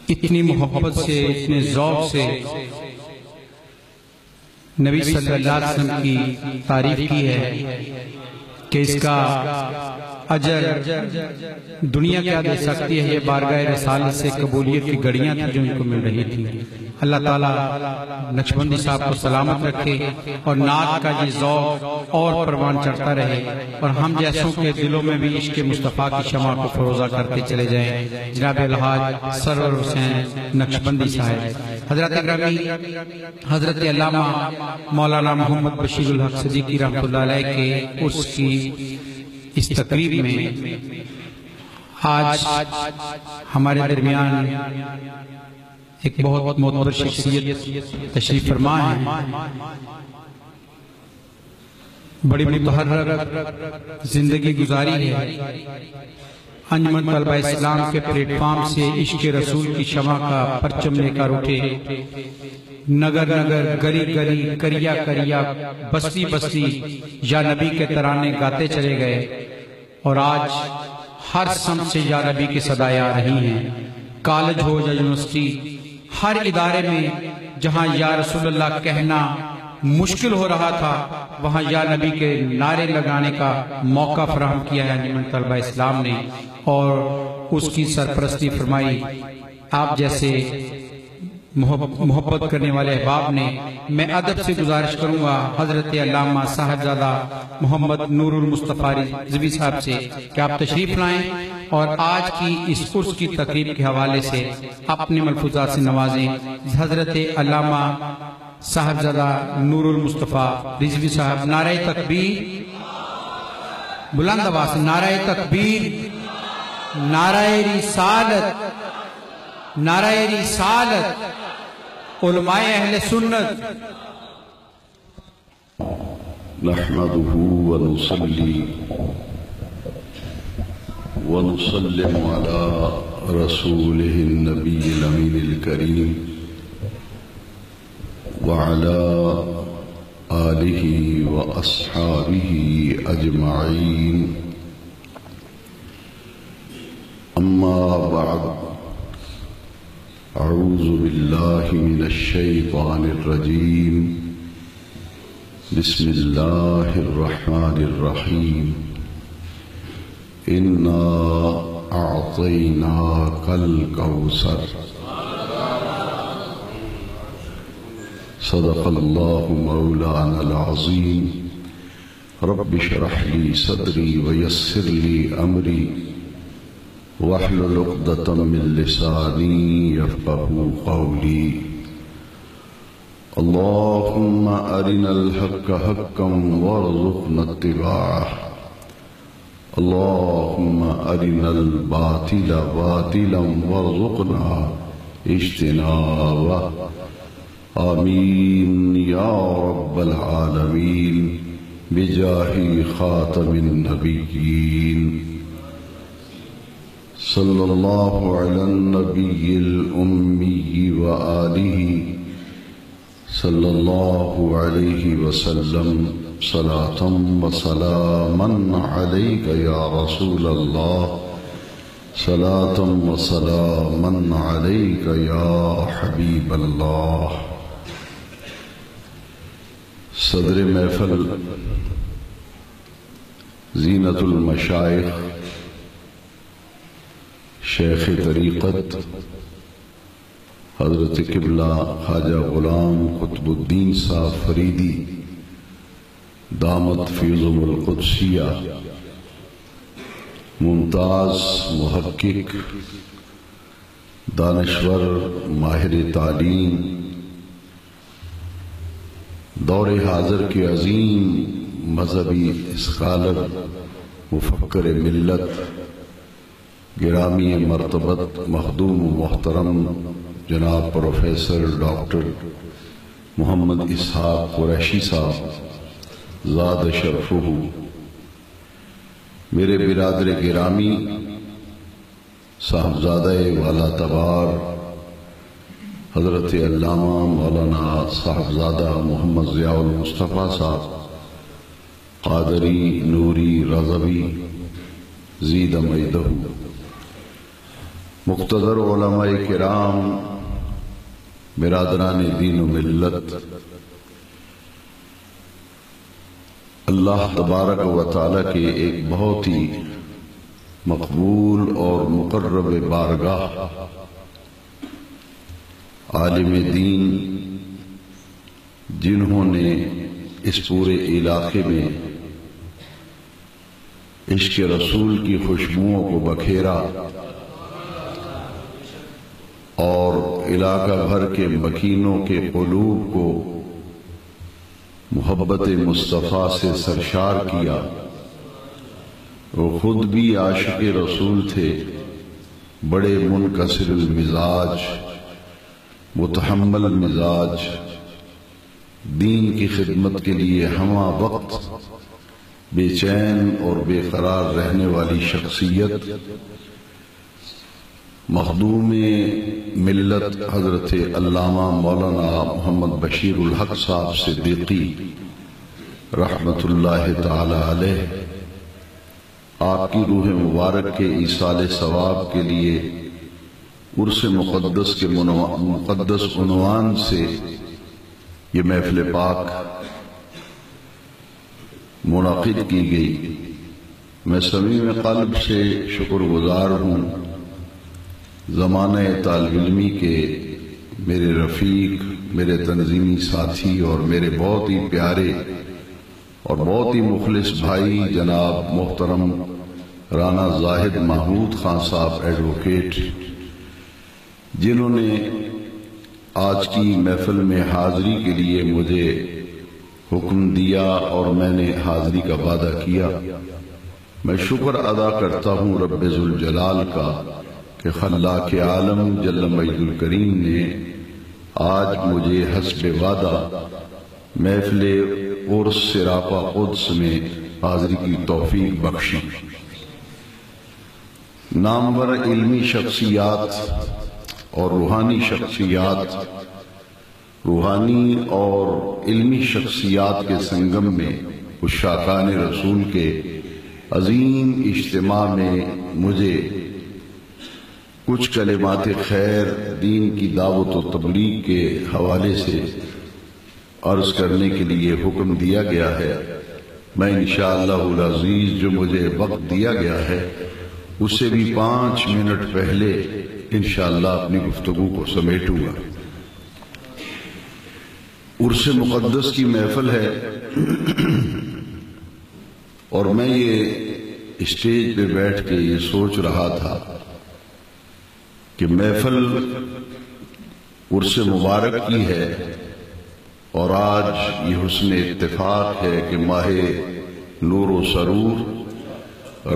اتنی محبت سے، اتنے ذوق سے نبی صلی اللہ علیہ وسلم کی تعریف کی ہے کہ اس کا اجر دنیا کیا دے سکتی ہے، یہ بارگاہ رسالت سے قبولیت کی گھڑیاں تھیں جو ان کو مل رہی تھی۔ اللہ تعالیٰ نقشبندی صاحب کو سلامت رکھے اور نعت کا یہ ذوق اور پروان چڑھتا رہے، اور ہم جیسوں کے دلوں میں بھی عشق مصطفیٰ کی شمع کو فروزہ کرتے چلے جائیں۔ جناب الحاج سرور حسین نقشبندی صاحب، حضرت گرامی حضرت علامہ مولانا محمد بشیر الحق صدیقی رحمۃ اللہ علیہ کے عرس کی اس تقریب میں آج ہمارے درمیان ایک بہت معتبر شخصیت تشریف فرما ہے۔ بڑی متحرک زندگی گزاری ہے، انجمن طلبہ اسلام کے پلیٹ فارم سے عشق رسول کی شمع کا پرچم لے کر اٹھے، نگر نگر گلی گلی کریا کریا بستی بستی یا نبی کے ترانے گاتے چلے گئے، اور آج ہر سمت سے یا نبی کی صدائیں آ رہی ہیں۔ کالج ہو یا یونیورسٹی، ہر ادارے میں جہاں یا رسول اللہ کہنا مشکل ہو رہا تھا، وہاں یا نبی کے نعرے لگانے کا موقع فراہم کیا ہے انجمن طلبہ اسلام نے، اور اس کی سرپرستی فرمائی آپ جیسے محبت کرنے والے احباب نے۔ میں ادب سے گزارش کروں گا حضرت علامہ صاحبزادہ محمد نور المصطفیٰ رضوی صاحب سے کہ آپ تشریف لائیں اور آج کی اس عرس کی تقریب کے حوالے سے اپنے ملفوظات سے نوازیں۔ حضرت علامہ صاحبزادہ نور المصطفیٰ رضوی صاحب، نعرہ تکبیر، بلند آواز سے نعرہ تکبیر، نعرہ رسالت، نعرہ رسالت، علماء اہل سنت۔ نحمده ونصلي ونسلم على رسوله النبي الأمين الكريم وعلى آله وأصحابه أجمعين، أما بعد، أعوذ بالله من الشيطان الرجيم، بسم الله الرحمن الرحيم، إنا أعطيناك الكوثر، صدق الله مولانا العظيم، رب اشرح لي صدري ويسر لي أمري واحلل عقدة من لساني يفقهوا قولي، اللهم أرنا الحق حقا وارزقنا اتباعه، اللهم أرنا الباطل باطلا وارزقنا اجتنابه، آمين يا رب العالمين، بجاه خاتم النبيين، صلى الله على النبي الأمي وآله صلى الله عليه وسلم، صلاة وسلاما عليك يا رسول الله، صلاة وسلاما عليك يا حبيب الله۔ صدر محفل زینت المشائخ شیخ طریقت حضرت قبلہ خواجہ غلام قطب الدین صاحب فریدی دامت فیضم القدسیہ، ممتاز محقق، دانشور، ماہر تعلیم، دور حاضر کے عظیم مذہبی اسکالر، مفکر ملت، گرامی مرتبت مخدوم و محترم جناب پروفیسر ڈاکٹر محمد اسحاق قریشی صاحب زاد شرفہ، میرے برادر گرامی صاحبزادہ والا تبار حضرت علامہ مولانا صاحبزادہ محمد ضیاء المصطفیٰ صاحب قادری، نوری، رضوی، زید میدہ، مقتدر علماء کرام، برادران دین و ملت، اللہ تبارک و تعالی کے ایک بہت ہی مقبول اور مقرب بارگاہ عالم دین، جنہوں نے اس پورے علاقے میں عشق رسول کی خوشبوؤں کو بکھیرا اور علاقہ بھر کے مکینوں کے قلوب کو محبت مصطفیٰ سے سرشار کیا۔ وہ خود بھی عاشق رسول تھے، بڑے منکسر المزاج، متحمل مزاج، دین کی خدمت کے لیے ہمہ وقت بے چین اور بے قرار رہنے والی شخصیت، مخدوم ملت حضرت علامہ مولانا محمد بشیر الحق صاحب صدیقی رحمت اللہ تعالی علیہ، آپ کی روح مبارک کے ایصال ثواب کے لیے عرس مقدس کے مقدس عنوان سے یہ محفل پاک منعقد کی گئی۔ میں صمیم قلب سے شکر گزار ہوں زمانہ طالب علمی کے میرے رفیق، میرے تنظیمی ساتھی اور میرے بہت ہی پیارے اور بہت ہی مخلص بھائی جناب محترم رانا زاہد محمود خان صاحب ایڈوکیٹ، جنہوں نے آج کی محفل میں حاضری کے لیے مجھے حکم دیا اور میں نے حاضری کا وعدہ کیا۔ میں شکر ادا کرتا ہوں رب ذوالجلال کا کہ خلاق عالم جل مجد الکریم نے آج مجھے حسب وعدہ محفل عرس سراپا قدس میں حاضری کی توفیق بخشی۔ نامور علمی شخصیات اور روحانی شخصیات، روحانی اور علمی شخصیات کے سنگم میں عشاقان رسول کے عظیم اجتماع میں مجھے کچھ کلمات خیر دین کی دعوت و تبلیغ کے حوالے سے عرض کرنے کے لیے حکم دیا گیا ہے۔ میں انشاءاللہ العزیز جو مجھے وقت دیا گیا ہے اس سے بھی 5 منٹ پہلے انشاءاللہ اپنی گفتگو کو سمیٹوں گا۔ عرس مقدس کی محفل ہے اور میں یہ اسٹیج پہ بیٹھ کے یہ سوچ رہا تھا کہ محفل عرس مبارک کی ہے اور آج یہ حسن اتفاق ہے کہ ماہ نور و سرور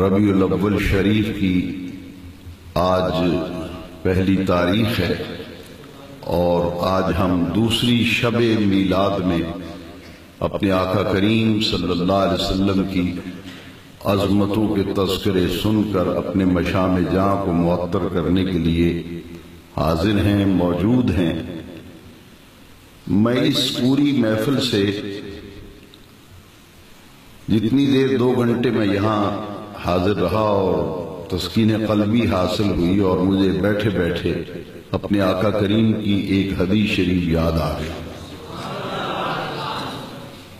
ربیع الاول شریف کی آج پہلی تاریخ ہے اور آج ہم دوسری شب میلاد میں اپنے آقا کریم صلی اللہ علیہ وسلم کی عظمتوں کے تذکرے سن کر اپنے مشام جاں کو معطر کرنے کے لیے حاضر ہیں، موجود ہیں۔ میں اس پوری محفل سے جتنی دیر 2 گھنٹے میں یہاں حاضر رہا اور تسکین قلبی حاصل ہوئی اور مجھے بیٹھے بیٹھے اپنے آقا کریم کی ایک حدیث شریف یاد آ گئی۔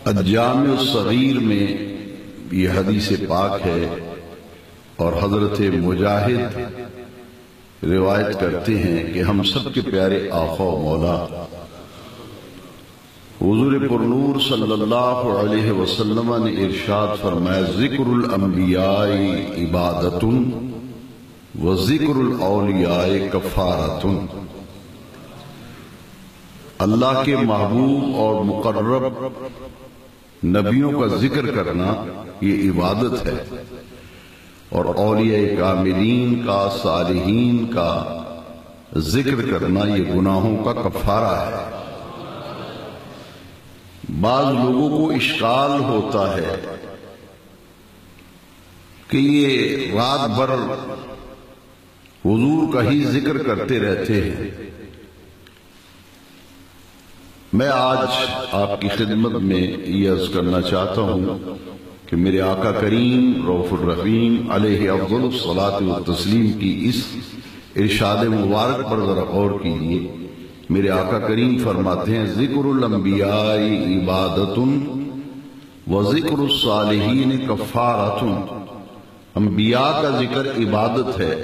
الجامع الصغیر میں یہ حدیث پاک ہے اور حضرت مجاہد روایت کرتے ہیں کہ ہم سب کے پیارے آقا و مولا حضور پرنور صلی اللہ علیہ وسلم نے ارشاد فرمایا، ذکر الانبیاء عبادت و ذکر الاولیاء کفارت۔ اللہ کے محبوب اور مقرب نبیوں کا ذکر کرنا یہ عبادت ہے اور اولیاء کاملین کا، صالحین کا ذکر کرنا یہ گناہوں کا کفارہ ہے۔ بعض لوگوں کو اشکال ہوتا ہے کہ یہ رات بھر حضور کا ہی ذکر کرتے رہتے ہیں۔ میں آج آپ کی خدمت میں یہ عرض کرنا چاہتا ہوں کہ میرے آقا کریم رؤوف الرحیم علیہ افضل الصلاۃ والتسلیم کی اس ارشاد مبارک پر ذرا غور کیجیے. میرے آقا کریم فرماتے ہیں ذکر الانبیاء عبادت و ذکر الصالحین کفارۃ. انبیاء کا ذکر عبادت ہے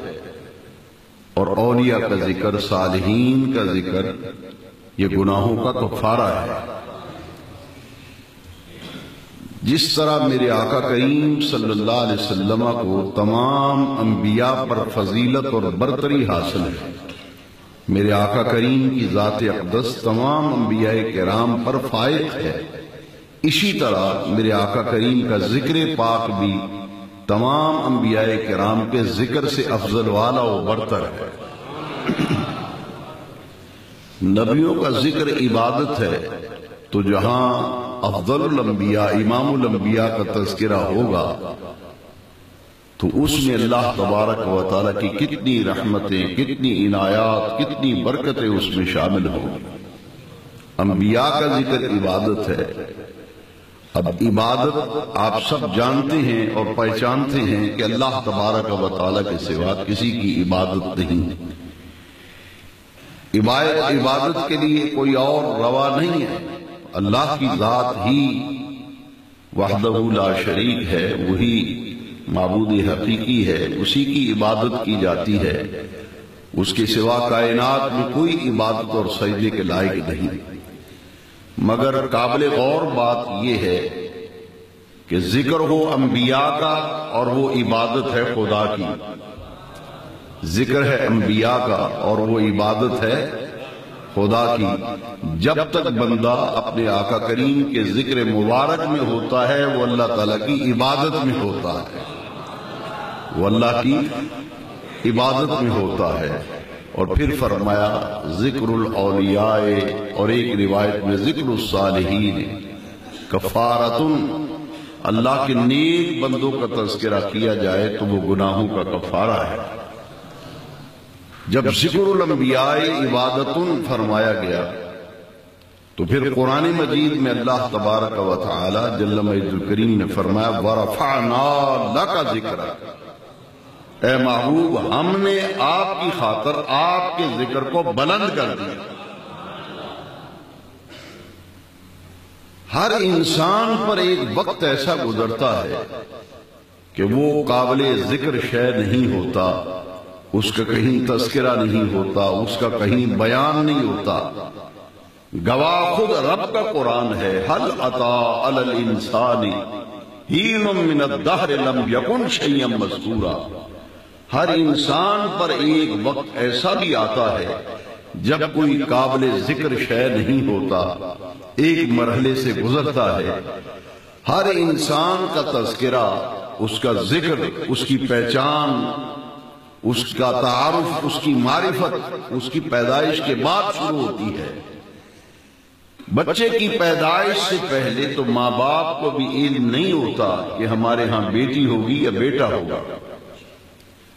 اور اولیاء کا ذکر، صالحین کا ذکر یہ گناہوں کا کفارہ ہے. جس طرح میرے آقا کریم صلی اللہ علیہ وسلم کو تمام انبیاء پر فضیلت اور برتری حاصل ہے، میرے آقا کریم کی ذات اقدس تمام انبیاء کرام پر فائق ہے، اسی طرح میرے آقا کریم کا ذکر پاک بھی تمام انبیاء کرام کے ذکر سے افضل والا و برتر ہے. نبیوں کا ذکر عبادت ہے، تو جہاں افضل الانبیاء امام الانبیاء کا تذکرہ ہوگا تو اس میں اللہ تبارک و تعالیٰ کی کتنی رحمتیں، کتنی عنایات، کتنی برکتیں اس میں شامل ہوں. انبیاء کا ذکر عبادت ہے. اب عبادت آپ سب جانتے ہیں اور پہچانتے ہیں کہ اللہ تبارک و تعالیٰ کے سوا کسی کی عبادت نہیں. عبادت کے لیے کوئی اور روا نہیں ہے. اللہ کی ذات ہی وحدہ لا شریک ہے، وہی معبود حقیقی ہے، اسی کی عبادت کی جاتی ہے. اس کے سوا کائنات میں کوئی عبادت اور سجدے کے لائق نہیں. مگر قابل غور بات یہ ہے کہ ذکر ہو انبیاء کا اور وہ عبادت ہے خدا کی. ذکر ہے انبیاء کا اور وہ عبادت ہے خدا کی. جب تک بندہ اپنے آقا کریم کے ذکر مبارک میں ہوتا ہے وہ اللہ تعالیٰ کی عبادت میں ہوتا ہے، وہ اللہ کی عبادت میں ہوتا ہے. اور پھر فرمایا ذکر الاولیاء، اور ایک روایت میں ذکر الصالحین کفارۃ. اللہ کے نیک بندوں کا تذکرہ کیا جائے تو وہ گناہوں کا کفارہ ہے. جب ذکر الانبیاء عبادت فرمایا گیا تو پھر قرآن مجید میں اللہ تبارک و تعالی جل مجد الکریم نے فرمایا وَرَفَعْنَا لَكَ ذِكْرَكَ. اے محبوب ہم نے آپ کی خاطر آپ کے ذکر کو بلند کر دیا. ہر انسان پر ایک وقت ایسا گزرتا ہے کہ وہ قابل ذکر شے نہیں ہوتا، اس کا کہیں تذکرہ نہیں ہوتا، اس کا کہیں بیان نہیں ہوتا. گواہ خود رب کا قرآن ہے هل أتى على الإنسان حين من الدهر لم يكن شيئا مذكورا. ہر انسان پر ایک وقت ایسا بھی آتا ہے جب کوئی قابل ذکر شے نہیں ہوتا، ایک مرحلے سے گزرتا ہے. ہر انسان کا تذکرہ، اس کا ذکر، اس کی پہچان، اس کا تعارف، اس کی معرفت اس کی پیدائش کے بعد شروع ہوتی ہے. بچے کی پیدائش سے پہلے تو ماں باپ کو بھی علم نہیں ہوتا کہ ہمارے ہاں بیٹی ہوگی یا بیٹا ہوگا.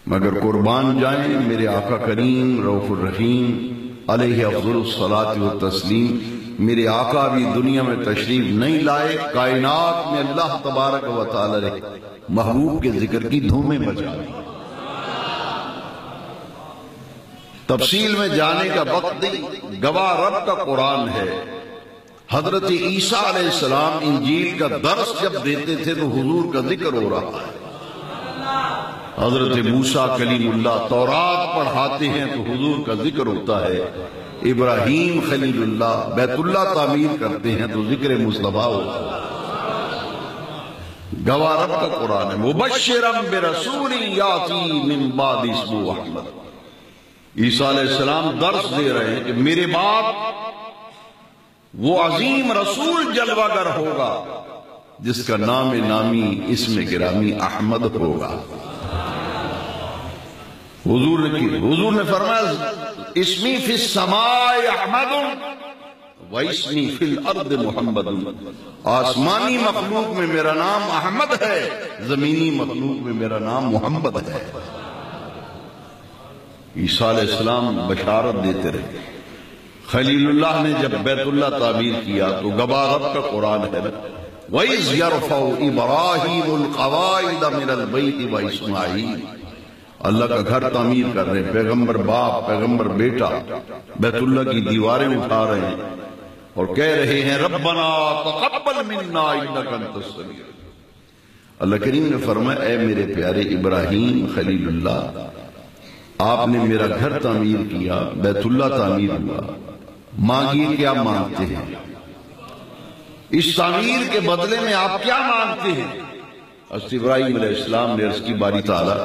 مگر قربان جائیں میرے آقا کریم رؤوف الرحیم علیہ افضل الصلاۃ والتسلیم، میرے آقا بھی دنیا میں تشریف نہیں لائے، کائنات میں اللہ تبارک و تعالی نے محبوب کے ذکر کی دھومیں مچا دی. تفصیل میں جانے کا وقت نہیں، گواہ رب کا قرآن ہے. حضرت عیسیٰ علیہ السلام انجیل کا درس جب دیتے تھے تو حضور کا ذکر ہو رہا ہے. حضرت موسیٰ کلیم اللہ تورات پڑھاتے ہیں تو حضور کا ذکر ہوتا ہے. ابراہیم خلیل اللہ بیت اللہ تعمیر کرتے ہیں تو ذکر مصطفیٰ ہوتا ہے. گواہ رب کا قرآن ہے. مبشرا برسول یاتی من بعد اسمہ احمد. عیسیٰ علیہ السلام درس دے رہے ہیں کہ میرے بعد وہ عظیم رسول جلوہ گر ہوگا جس کا نام نامی اسم گرامی احمد ہوگا. حضور نے فرمایا اسمی فی السماء احمد و اسمی فی الارض محمد. آسمانی مخلوق میں میرا نام احمد ہے، زمینی مخلوق میں میرا نام محمد ہے. عیسیٰ علیہ السلام بشارت دیتے رہے. خلیل اللہ نے جب بیت اللہ تعمیر کیا تو گواہ رب کا قرآن ہے وَإِذْ يَرْفَعُ إِبْرَاهِيمُ الْقَوَاعِدَ مِنَ الْبَيْتِ وَإِسْمَاعِيلُ. اللہ کا گھر تعمیر کر رہے ہیں، پیغمبر باپ، پیغمبر بیٹا بیت اللہ کی دیواریں اٹھا رہے ہیں اور کہہ رہے ہیں ربنا تقبل منا انک انت السمیع۔ اللہ کریم نے فرمایا اے میرے پیارے ابراہیم خلیل اللہ، آپ نے میرا گھر تعمیر کیا، بیت اللہ تعمیر ہوا، مانگیے کیا مانگتے ہیں؟ اس تعمیر کے بدلے میں آپ کیا مانگتے ہیں؟ حضرت ابراہیم علیہ السلام نے عرض کی باری تعالیٰ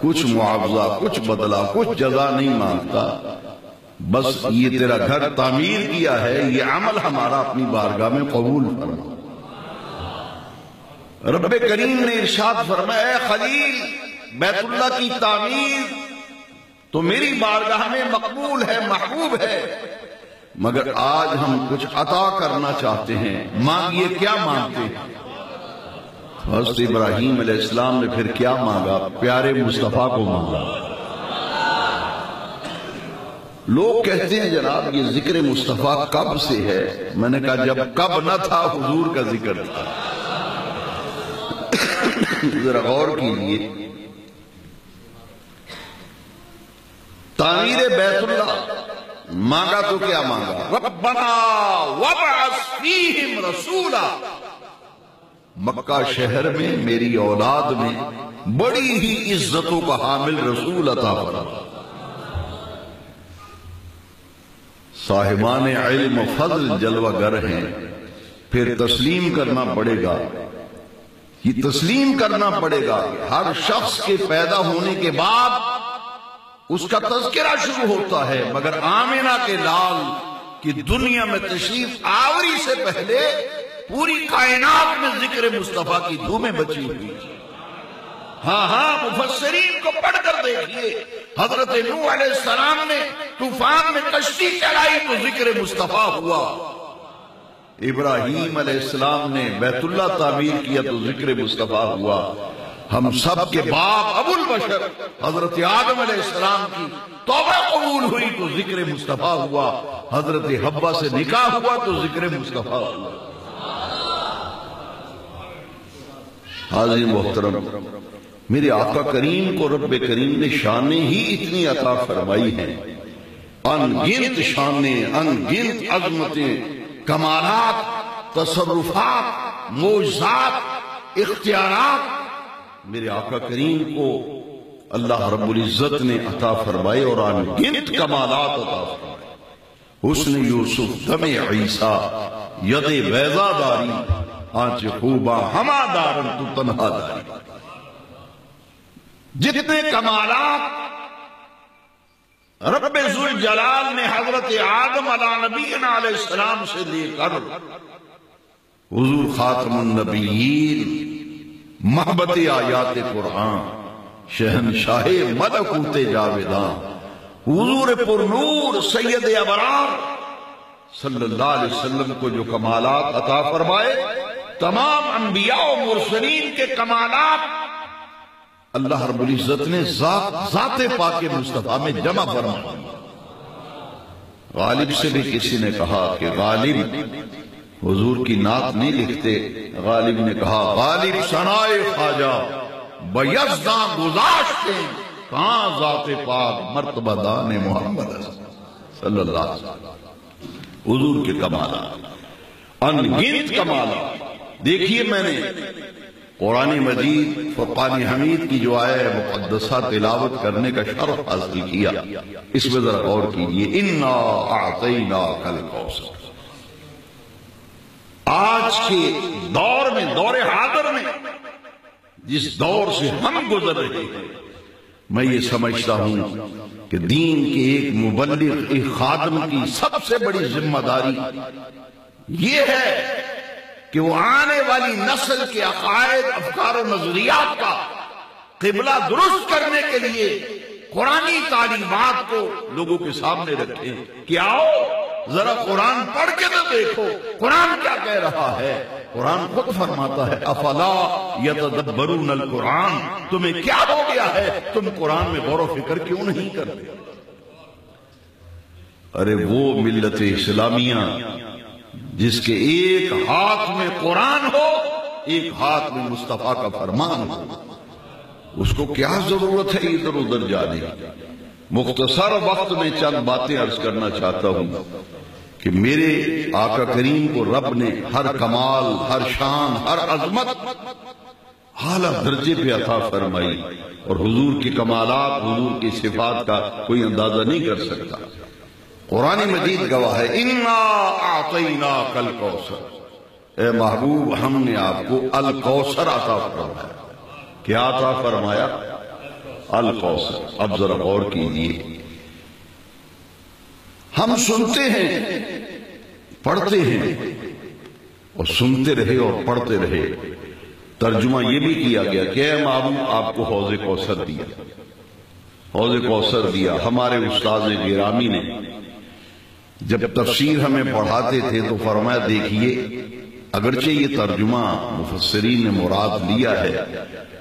کچھ معاوضہ، کچھ بدلہ، کچھ جزا نہیں مانگتا، بس یہ تیرا گھر تعمیر کیا ہے، یہ عمل ہمارا اپنی بارگاہ میں قبول فرما۔ رب کریم نے ارشاد فرمایا اے خلیل، بیت اللہ کی تعمیر تو میری بارگاہ میں مقبول ہے، محبوب ہے، مگر آج ہم کچھ عطا کرنا چاہتے ہیں، مانگیے کیا مانگتے ہیں؟ حضرت ابراہیم علیہ السلام نے پھر کیا مانگا؟ پیارے مصطفیٰ کو مانگا۔ لوگ کہتے ہیں جناب یہ ذکر مصطفیٰ کب سے ہے؟ میں نے کہا جب کب نہ تھا حضور کا ذکر تھا۔ ذرا غور کیجیے، تعمیر بیت اللہ مانگا تو کیا مانگا؟ ربنا وابعث فیہم رسولا، مکہ شہر میں میری اولاد میں بڑی ہی عزتوں کا حامل رسول عطا فرما۔ صاحبان علم و فضل جلوہ گر ہیں، پھر تسلیم کرنا پڑے گا، یہ تسلیم کرنا پڑے گا۔ ہر شخص کے پیدا ہونے کے بعد اس کا تذکرہ شروع ہوتا ہے، مگر آمنہ کے لال کی دنیا میں تشریف آوری سے پہلے پوری کائنات میں ذکر مصطفیٰ کی دھومیں بچی ہوئی۔ ہاں مفسرین کو پڑھ کر دیکھیے، حضرت نوح علیہ السلام نے طوفان میں کشتی چلائی تو ذکر مصطفیٰ ہوا، ابراہیم علیہ السلام نے بیت اللہ تعمیر کیا تو ذکر مصطفیٰ ہوا، ہم سب کے باپ ابو البشر حضرت آدم علیہ السلام کی توبہ قبول ہوئی تو ذکر مصطفیٰ ہوا، حضرت حوا سے نکاح ہوا تو ذکر مصطفیٰ ہوا۔ حاضر محترم، میرے آقا کریم کو رب کریم نے شانیں ہی اتنی عطا فرمائی ہیں، ان گنت شانیں، ان گنت عظمتیں، کمالات، تصرفات، معجزات، اختیارات میرے آقا کریم کو اللہ رب العزت نے عطا فرمائے اور ان گنت کمالات عطا فرمائے۔ حسن یوسف دم عیسیٰ ید بیضا داری، آنچ خوباں ہما دارن تو تنہا داری۔ جتنے کمالات رب ذوالجلال نے حضرت آدم علیہ نبینا علیہ السلام سے لے کر حضور خاتم النبیین، محبت آیات قرآن، شہنشاہ ملکوت جاویداں، حضور پر نور سید ابرار صلی اللہ علیہ وسلم کو جو کمالات عطا فرمائے، تمام انبیاء و مرسلین کے کمالات اللہ رب العزت نے ذات پاک مصطفیٰ میں جمع فرمایا۔ غالب سے بھی کسی نے کہا کہ غالب حضور کی نعت نہیں لکھتے، غالب نے کہا غالب ثنائے خواجہ بیزداں گزاشتے، کہاں ذات پاک مرتبہ دان محمد صلی اللہ علیہ وسلم۔ حضور کے کمالات ان گنت کمالات۔ دیکھیے میں نے قرآن مجید فرقان حمید کی جو آیہ مقدسہ تلاوت کرنے کا شرف حاصل کیا، اس میں ذرا غور کیجئے، انا اعطیناک الکوثر۔ آج کے دور میں، دور حاضر میں جس دور سے ہم گزر رہے ہیں، میں یہ سمجھتا ہوں کہ دین کے ایک مبلغ، ایک خادم کی سب سے بڑی ذمہ داری یہ ہے کہ وہ آنے والی نسل کے عقائد، افکار و نظریات کا قبلہ درست کرنے کے لیے قرآنی تعلیمات کو لوگوں کے سامنے رکھیں کہ آؤ ذرا قرآن پڑھ کے تو دیکھو قرآن کیا کہہ رہا ہے۔ قرآن خود فرماتا ہے افلا یتدبرون القرآن، تمہیں کیا ہو گیا ہے، تم قرآن میں غور و فکر کیوں نہیں کرتے؟ ارے وہ ملت اسلامیہ جس کے ایک ہاتھ میں قرآن ہو، ایک ہاتھ میں مصطفیٰ کا فرمان ہو، اس کو کیا ضرورت ہے ادھر ادھر جانے کی؟ مختصر وقت میں چند باتیں عرض کرنا چاہتا ہوں کہ میرے آقا کریم کو رب نے ہر کمال، ہر شان، ہر عظمت اعلیٰ درجے پہ عطا فرمائی، اور حضور کی کمالات، حضور کی صفات کا کوئی اندازہ نہیں کر سکتا۔ قرآن مجید گواہ ہے، اِنَّا أَعْطَيْنَاكَ الْكَوْثَرَ، اے محبوب ہم نے آپ کو الکوثر عطا فرمایا۔ کیا عطا فرمایا؟ الکوثر۔ اب ذرا غور کیجئے، ہم سنتے ہیں، پڑھتے ہیں، اور سنتے رہے اور پڑھتے رہے، ترجمہ یہ بھی کیا گیا کہ اے محبوب آپ کو حوض کوثر دیا، حوض کوثر دیا۔ ہمارے استاد گرامی نے جب تفسیر ہمیں پڑھاتے تھے تو فرمایا دیکھیے اگرچہ یہ ترجمہ مفسرین نے مراد لیا ہے،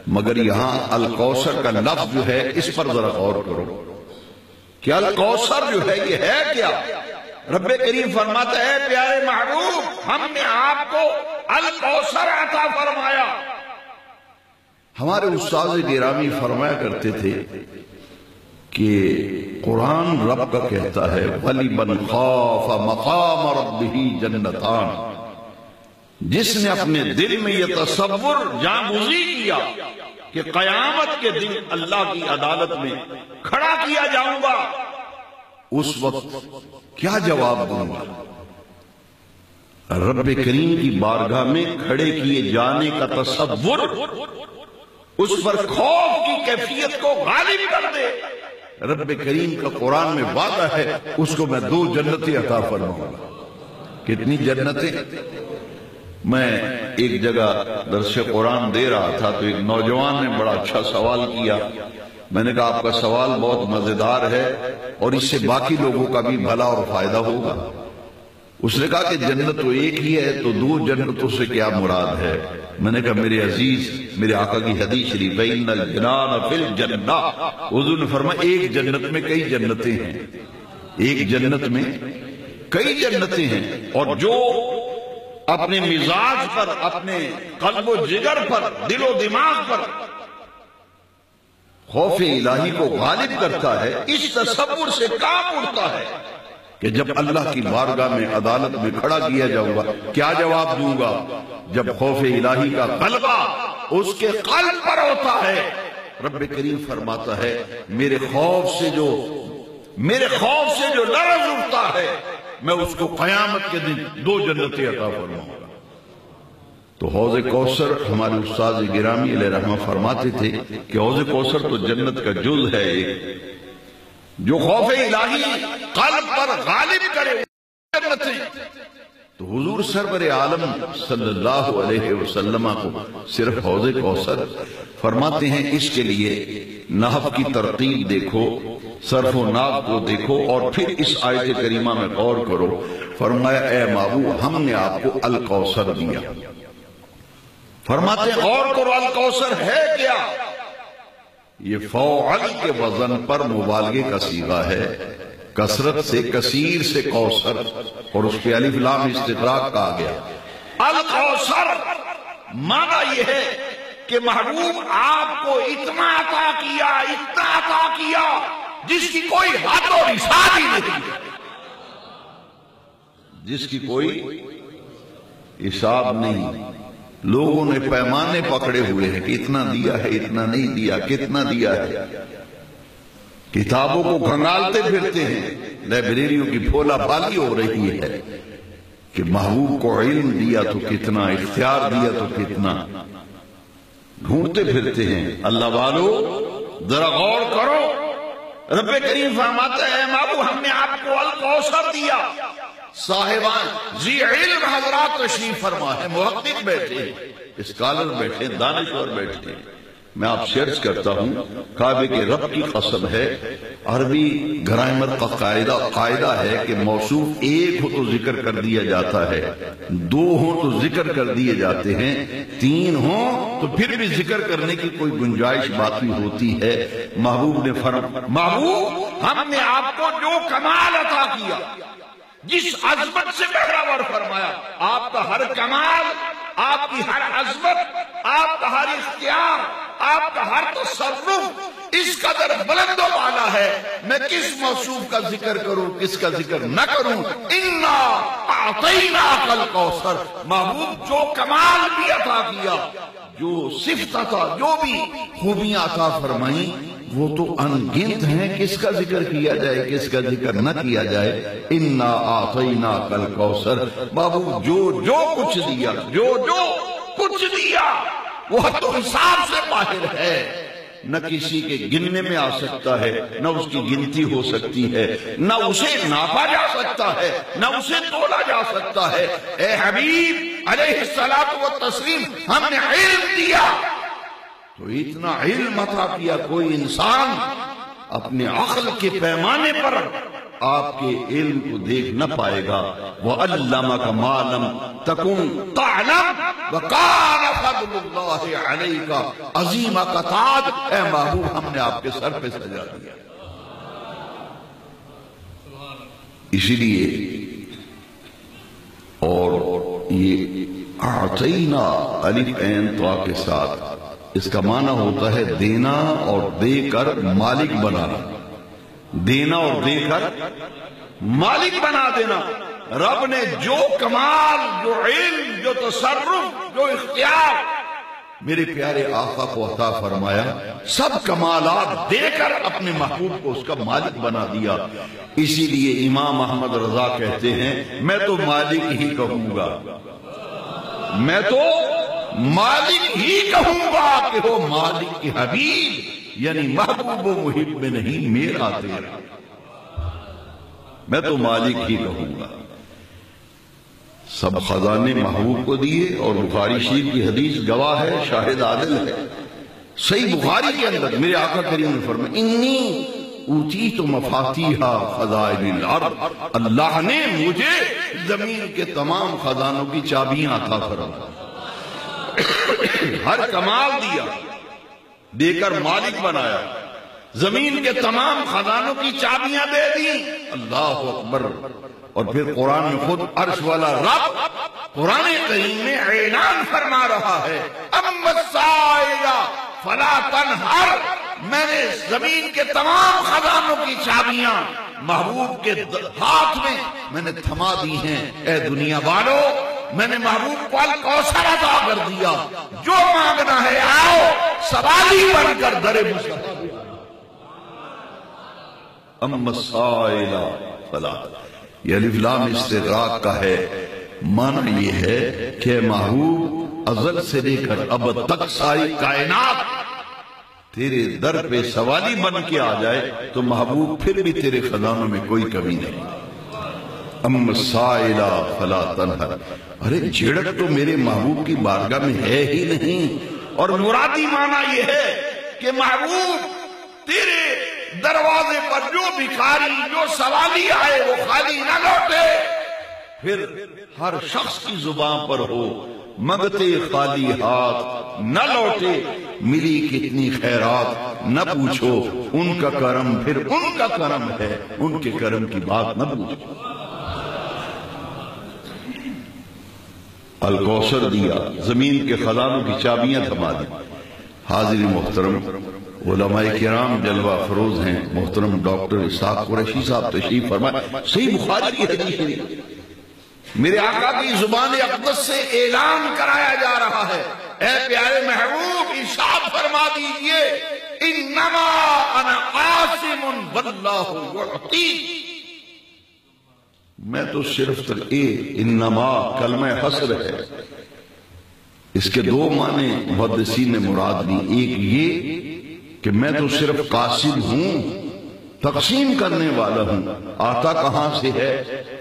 مگر یہاں الکوثر کا لفظ جو ہے اس پر ذرا غور کرو کہ الکوثر جو ہے یہ ہے کیا؟ رب کریم فرماتا ہے پیارے محبوب ہم نے آپ کو الکوثر عطا فرمایا۔ ہمارے استاد گرامی فرمایا کرتے تھے کہ قرآن رب کا کہتا ہے وَلِمَنْ خَافَ مَقَامَ رَبِّهِ جَنَّتَانِ، جس نے اپنے دل میں یہ تصور جانگزی کیا کہ قیامت کے دن اللہ کی عدالت میں کھڑا کیا جاؤں گا، اس وقت کیا جواب دوں گا؟ رب کریم کی بارگاہ میں کھڑے کیے جانے کا تصور اس پر خوف کی کیفیت کو غالب کر دے۔ رب کریم کا قرآن میں وعدہ ہے اس کو میں 2 جنتیں عطا فرماؤں گا۔ کتنی جنتیں؟ میں ایک جگہ درس قرآن دے رہا تھا تو ایک نوجوان نے بڑا اچھا سوال کیا۔ میں نے کہا آپ کا سوال بہت مزیدار ہے اور اس سے باقی لوگوں کا بھی بھلا اور فائدہ ہوگا۔ اس نے کہا کہ جنت تو ایک ہی ہے تو 2 جنتوں سے کیا مراد ہے؟ میں نے کہا میرے عزیز، میرے آقا کی حدیث شریف بین الجنان فی الجنہ، حضور نے فرمایا ایک جنت میں کئی جنتیں ہیں، ایک جنت میں کئی جنتیں ہیں، اور جو اپنے مزاج پر، اپنے قلب و جگر پر، دل و دماغ پر خوف الہی کو غالب کرتا ہے، اس تصور سے کام اڑتا ہے کہ جب اللہ کی بارگاہ میں عدالت میں کھڑا کیا جاؤں گا کیا جواب دوں گا؟ جب خوف الہی کا غلبہ اس کے قلب پر ہوتا ہے، رب کریم فرماتا ہے میرے خوف سے جو لرز اٹھتا ہے میں اس کو قیامت کے دن 2 جنتیں عطا فرماؤں گا۔ تو حوض کوثر ہمارے استاد گرامی علیہ رحمہ فرماتے تھے کہ حوض کوثر تو جنت کا جز ہے ایک، جو خوف الہی قلب پر غالب کرے جنتیں۔ تو حضور سرور عالم صلی اللہ علیہ وسلم کو صرف حوض کوثر فرماتے ہیں، اس کے لیے نحو کی ترتیب دیکھو، صرف و نحو کو دیکھو اور پھر اس آیت کریمہ میں غور کرو۔ فرمایا اے محبوب ہم نے آپ کو الکوثر دیا۔ فرماتے ہیں غور کرو الکوثر ہے کیا؟ یہ فوعل کے وزن پر مبالغے کا صیغہ ہے، کثرت سے کثیر سے کوثر، اور اس پہ الف لام استغراق کہا گیا۔ الکوثر معنی یہ ہے کہ محبوب آپ کو اتنا عطا کیا جس کی کوئی حد اور حساب ہی نہیں، جس کی کوئی حساب نہیں۔ لوگوں نے پیمانے پکڑے ہوئے ہیں کہ اتنا دیا ہے، اتنا نہیں دیا، کتنا دیا ہے، کتابوں کو کھنگالتے پھرتے ہیں، لائبریریوں کی پھولا پالی ہو رہی ہے کہ محبوب کو علم دیا تو کتنا، اختیار دیا تو کتنا، ڈھونڈتے پھرتے ہیں۔ اللہ والو ذرا غور کرو، رب کریم فرماتا ہے محبوب ہم نے آپ کو الکوثر دیا۔ صاحبان ذی علم حضرات تشریف فرما ہے، محقق بیٹھے، اسکالر بیٹھے، دانشور بیٹھے۔ میں آپ سے عرض کرتا ہوں کعبے کے رب کی قسم ہے، عربی گرامر کا قاعدہ ہے کہ موصوف ایک ہو تو ذکر کر دیا جاتا ہے، 2 ہو تو ذکر کر دیے جاتے ہیں، 3 ہو تو پھر بھی ذکر کرنے کی کوئی گنجائش باقی ہوتی ہے۔ محبوب نے فرمایا محبوب ہم نے آپ کو جو کمال عطا کیا، جس عظمت سے پیداوار فرمایا، آپ کا ہر کمال، آپ کی ہر عظمت، آپ کا ہر اختیار، آپ کا ہر تصرف اس قدر بلند و بالا ہے، میں کس موصوف کا ذکر کروں کس کا ذکر نہ کروں۔ انا اعطیناک الکوثر، محبوب جو کمال بھی عطا کیا، جو صفت عطا، جو بھی خوبیاں عطا فرمائیں وہ تو ان گنت ہیں، کس کا ذکر کیا جائے کس کا ذکر نہ کیا جائے۔ انا اعطیناک الکوثر، محبوب جو کچھ دیا، جو کچھ دیا وہ حد و حساب سے باہر ہے، نہ کسی کے گننے میں آ سکتا ہے، نہ اس کی گنتی ہو سکتی ہے، نہ اسے ناپا جا سکتا ہے، نہ اسے تولا جا سکتا ہے۔ اے حبیب علیہ الصلاۃ والتسلیم، ہم نے علم دیا تو اتنا علم عطا کیا کوئی انسان اپنے عقل کے پیمانے پر آپ کے علم کو دیکھ نہ پائے گا۔ وَعَلَّمَكَ مَا لَمْ تَكُنْ تَعْلَمْ وَكَانَ فَضْلُ اللَّهِ عَلَيْكَ عظیم کا تاج، اے محبوب ہم نے آپ کے سر پہ سجا دیا۔ اسی لیے اور یہ اعطینا الف عین طا کے ساتھ اس کا معنی ہوتا ہے دینا اور دے کر مالک بنانا، دینا اور دے کر مالک بنا دینا۔ رب نے جو کمال، جو علم، جو تصرف، جو اختیار میرے پیارے آقا کو عطا فرمایا، سب کمالات دے کر اپنے محبوب کو اس کا مالک بنا دیا۔ اسی لیے امام احمد رضا کہتے ہیں میں تو مالک ہی کہوں گا، میں تو مالک ہی کہوں گا کہ وہ مالک کی حبیب، یعنی محبوب و محب میں نہیں میرا تیرا، میں تو مالک ہی کہوں گا۔ سب خزانے محبوب کو دیے، اور بخاری شریف کی حدیث گواہ ہے، شاہد عادل ہے۔ صحیح بخاری کے اندر میرے آقا کریم نے فرمایا انی اوتیت مفاتیح خزائن الارض، اللہ نے مجھے زمین کے تمام خزانوں کی چابیاں عطا فرمائی، ہر کمال دیا، دے کر مالک بنایا، زمین کے تمام خزانوں کی چابیاں دے دی۔ اللہ اکبر۔ اور پھر قرآن میں خود عرش والا رب قرآن کریم میں اعلان فرما رہا ہے اما السائل فلا تنہر، میں نے زمین کے تمام خزانوں کی چابیاں محبوب کے ہاتھ میں نے تھما دی ہیں۔ اے دنیا والو، میں نے محبوب کو الکوثر عطا کر دیا، جو مانگنا ہے آؤ، سوالی بن کر در مصطفیٰ۔ اما السائل فلا، یہ الف لام استغراق کا ہے، معنی یہ ہے کہ محبوب ازل سے لے کر اب تک ساری کائنات تیرے در پہ سوالی بن کے آ جائے تو محبوب پھر بھی تیرے خزانوں میں کوئی کمی نہیں۔ اما السائل فلا تنہر، ارے جھڑک تو میرے محبوب کی بارگاہ میں ہے ہی نہیں۔ اور مرادی معنی یہ ہے کہ محبوب تیرے دروازے پر جو بھکاری، جو سوالی آئے وہ خالی نہ لوٹے۔ پھر ہر شخص کی زبان پر ہو منگتے خالی ہاتھ نہ لوٹے، ملی کتنی خیرات نہ پوچھو، ان کا کرم پھر ان کا کرم ہے، ان کے کرم کی بات نہ پوچھو۔ الکوثر دیا، زمین کے خزانوں کی چابیاں تھما دی۔ حاضر محترم، علماء کرام جلوہ افروز ہیں، محترم ڈاکٹر اسحاق قریشی صاحب تشریف فرمائے، صحیح بخاری کی حدیث شریف میرے آقا کی زبان اقدس سے اعلان کرایا جا رہا ہے، اے پیارے محبوب ارشاد فرما دیجئے انما انا قاسم واللہ یعطی، میں تو صرف انما کلمہ حصر ہے، اس کے دو معنی محدثین نے مراد لی، ایک یہ کہ میں تو صرف قاسم ہوں، تقسیم کرنے والا ہوں، آتا کہاں سے ہے؟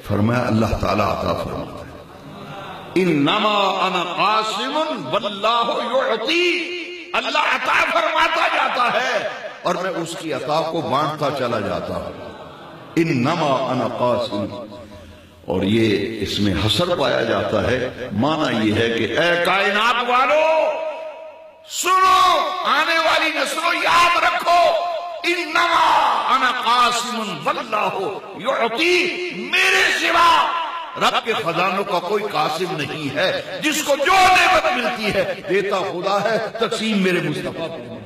فرمایا اللہ تعالیٰ عطا فرماتا ہے، انما انا قاسم واللہ یعطی، اللہ عطا فرماتا جاتا ہے اور میں اس کی عطا کو بانٹتا چلا جاتا ہوں۔ انما انا قاسم، اور یہ اس میں حصر پایا جاتا ہے، معنی یہ ہے کہ اے کائنات والو سنو، آنے والی نسلوں یاد رکھو، انما انا قاسم واللہ یعطی، میرے سوا رب کے خزانوں کا کوئی قاسم نہیں ہے، جس کو جو نعمت ملتی ہے دیتا خدا ہے، تقسیم میرے مصطفیٰ کو۔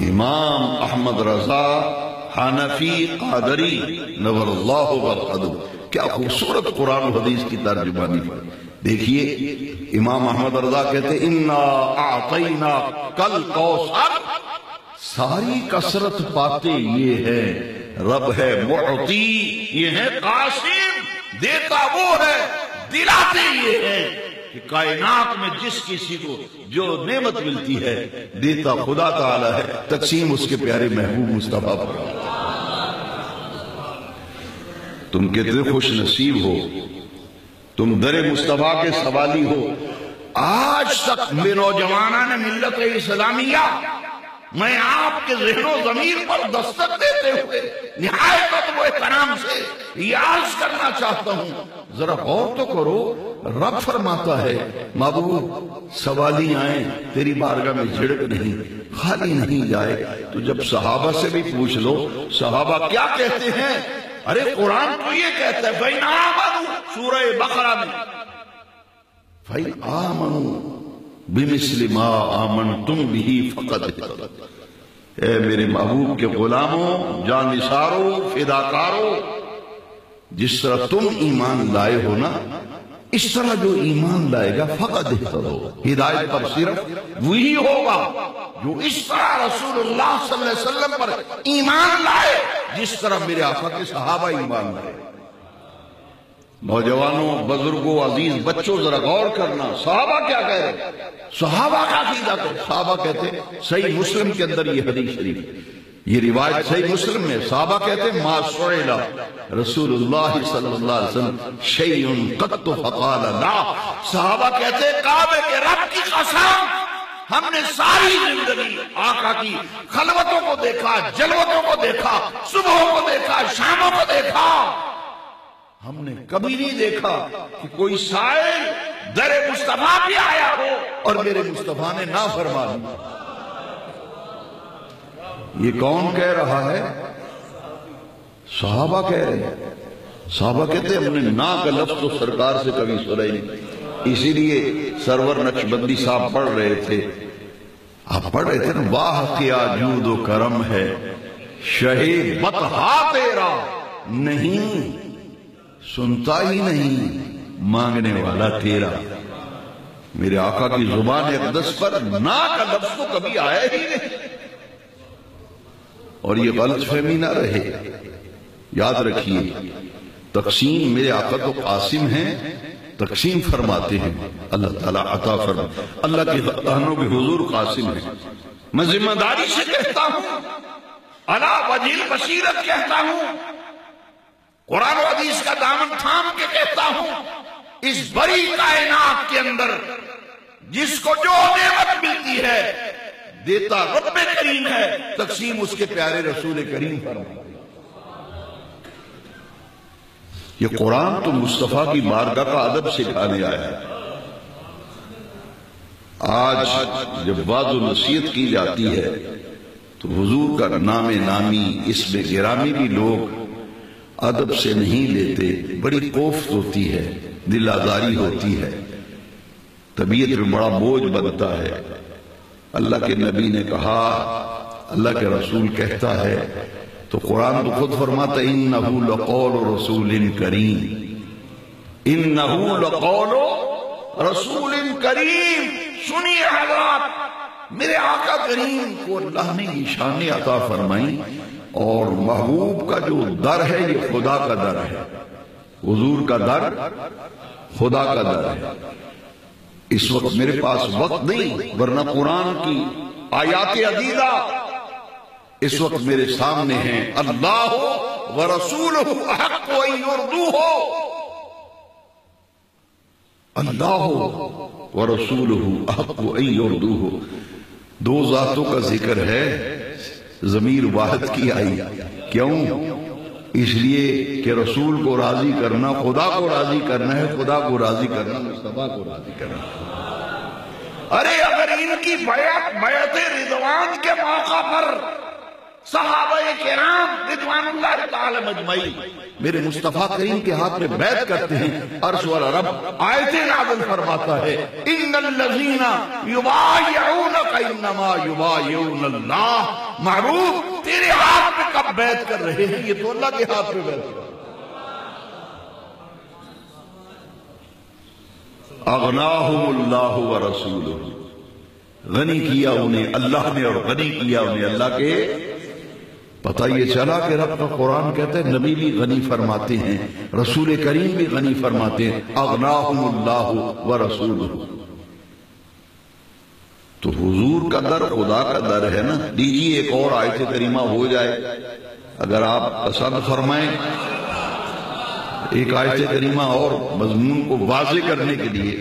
امام احمد رضا حنفی قادری نور اللہ برقدو، کیا خوبصورت قرآن و حدیث کی ترجمانی پر دیکھیے۔ امام احمد رضا کہتے ہیں انا اعطینا کل کوثر، ساری کثرت پاتے یہ ہے، رب ہے معطی، یہ ہے قاسم، دیتا وہ ہے، دلاتے یہ ہے کہ کائنات میں جس کسی کو جو نعمت ملتی ہے دیتا خدا تعالی ہے، تقسیم اس کے پیارے محبوب مصطفیٰ پر۔ تم کتنے خوش نصیب ہو، تم در مصطفیٰ کے سوالی ہو۔ آج تک میں نوجوانان ملت اسلامیہ، میں آپ کے ذہن و ضمیر پر دستک دیتے ہوئے نہایت ادب و احترام سے یہ عرض کرنا چاہتا ہوں، ذرا غور تو کرو، رب فرماتا ہے محبوب سوالی آئیں تیری بارگاہ میں جھڑک نہیں، خالی نہیں جائے۔ تو جب صحابہ سے بھی پوچھ لو، صحابہ کیا کہتے ہیں؟ ارے قرآن تو یہ کہتا ہے فَإِنْ آمَنُوا، سورہ بقرہ میں فَإِنْ آمَنُوا بِمِثْلِ مَا آمَنْتُمْ بِهِ فَقَدْ اهْتَدَوْا۔ اے میرے محبوب کے غلاموں، جانثاروں، فداکاروں، جس طرح تم ایمان لائے ہو نا، اس طرح جو ایمان لائے گا فقط اہتدوا، ہدایت پر صرف وہی ہوگا جو اس طرح رسول اللہ صلی اللہ علیہ وسلم پر ایمان لائے جس طرح میرے آقا کے صحابہ ایمان لائے۔ نوجوانوں، بزرگوں، عزیز بچوں، ذرا غور کرنا، صحابہ کیا کہہ رہے؟ صحابہ کا عقیدہ کہتے، صحابہ کہتے صحیح مسلم کے اندر یہ حدیث شریف، یہ روایت صحیح مسلم میں، صحابہ کہتے ہیں ما سئل رسول اللہ صلی اللہ علیہ وسلم شیء قط فقال لا، صحابہ کہتے ہیں کعبے کے رب کی قسم، ہم نے ساری زندگی آقا کی خلوتوں کو دیکھا، جلوتوں کو دیکھا، صبحوں کو دیکھا، شاموں کو دیکھا، ہم نے کبھی نہیں دیکھا کہ کوئی سائل در مصطفیٰ بھی آیا ہو اور میرے مصطفیٰ نے نہ فرما دی۔ یہ کون کہہ رہا ہے؟ صحابہ کہہ رہے ہیں۔ صحابہ کہتے ہیں ہم نے نا کا لفظ تو سرکار سے کبھی سنا ہی نہیں، اسی لیے سرور نقشبندی صاحب پڑھ رہے تھے، آپ پڑھ رہے تھے نا، واہ کیا جود و کرم ہے شہ بطحا تیرا، نہیں سنتا ہی نہیں مانگنے والا تیرا۔ میرے آقا کی زبان اقدس پر نا کا لفظ تو کبھی آیا ہی نہیں، اور یہ غلط فہمی نہ رہے، یاد رکھیے تقسیم میرے آقا تو قاسم ہیں، تقسیم فرماتے ہیں، اللہ تعالیٰ عطا فرما، اللہ کے خزانوں کے حضور قاسم ہیں۔ میں ذمہ داری سے کہتا ہوں، علی وجہ البصیرت کہتا ہوں، قرآن و حدیث کا دامن تھام کے کہتا ہوں، اس بڑی کائنات کے اندر جس کو جو نعمت ملتی ہے دیتا رب کریم ہے، تقسیم اس کے پیارے رسول کریم فرماتے ہیں۔ یہ قرآن تو مصطفیٰ کی بارگاہ کا ادب سکھانے آیا ہے۔ آج جب وعظ و نصیحت کی جاتی ہے تو حضور کا نام نامی، اسم گرامی بھی لوگ ادب سے نہیں لیتے، بڑی کوفت ہوتی ہے، دل آزاری ہوتی ہے، طبیعت میں بڑا بوجھ بنتا ہے۔ اللہ کے نبی نے کہا، اللہ کے رسول کہتا ہے، تو قرآن تو خود فرماتا ہے اِنَّهُ لَقَوْلُ رَسُولٍ كَرِيمٍ، اِنَّهُ لَقَوْلُ رَسُولٍ كَرِيمٍ۔ سنیے حضرات، میرے آقا کریم کو اللہ نے یہ شان عطا فرمائی، اور محبوب کا جو در ہے یہ خدا کا در ہے، حضور کا در خدا کا در ہے۔ اس وقت میرے پاس وقت نہیں، ورنہ قرآن کی آیات عدیدہ اس وقت میرے سامنے ہیں۔ اللہ ورسولہ احق ان یرضوہ، اللہ ورسولہ احق ان یرضوہ، دو ذاتوں کا ذکر ہے، ضمیر واحد کی آئی، کیوں؟ اس لیے کہ رسول کو راضی کرنا خدا کو راضی کرنا ہے، خدا کو راضی کرنا مصطفیٰ کو راضی کرنا ہے۔ ارے اگر ان کی بیعت رضوان کے موقع پر صحابہ کرام رضوان اللہ تعالی مجمعین میرے مصطفیٰ کریم کے ہاتھ میں بیعت کرتے ہیں، عرش والا رب آیتیں نازل فرماتا ہے، ان الذین یبایعونک انما یبایعون اللہ، معروف تیرے ہاتھ میں کب بیعت کر رہے ہیں؟ یہ تو اللہ کے ہاتھ میں بیعت کر رہے ہیں۔ اغناہم اللہ ورسولہ، غنی کیا انہیں اللہ نے اور غنی کیا انہیں اللہ کے۔ پتہ یہ چلا کہ رب کا قرآن کہتا ہے نبی بھی غنی فرماتے ہیں، رسول کریم بھی غنی فرماتے ہیں، اغناہم اللہ ورسولہ۔ تو حضور کا در خدا کا در ہے نا۔ دیجیے ایک اور آیت کریمہ ہو جائے اگر آپ پسند فرمائیں، ایک آیت کریمہ اور مضمون کو واضح کرنے کے لیے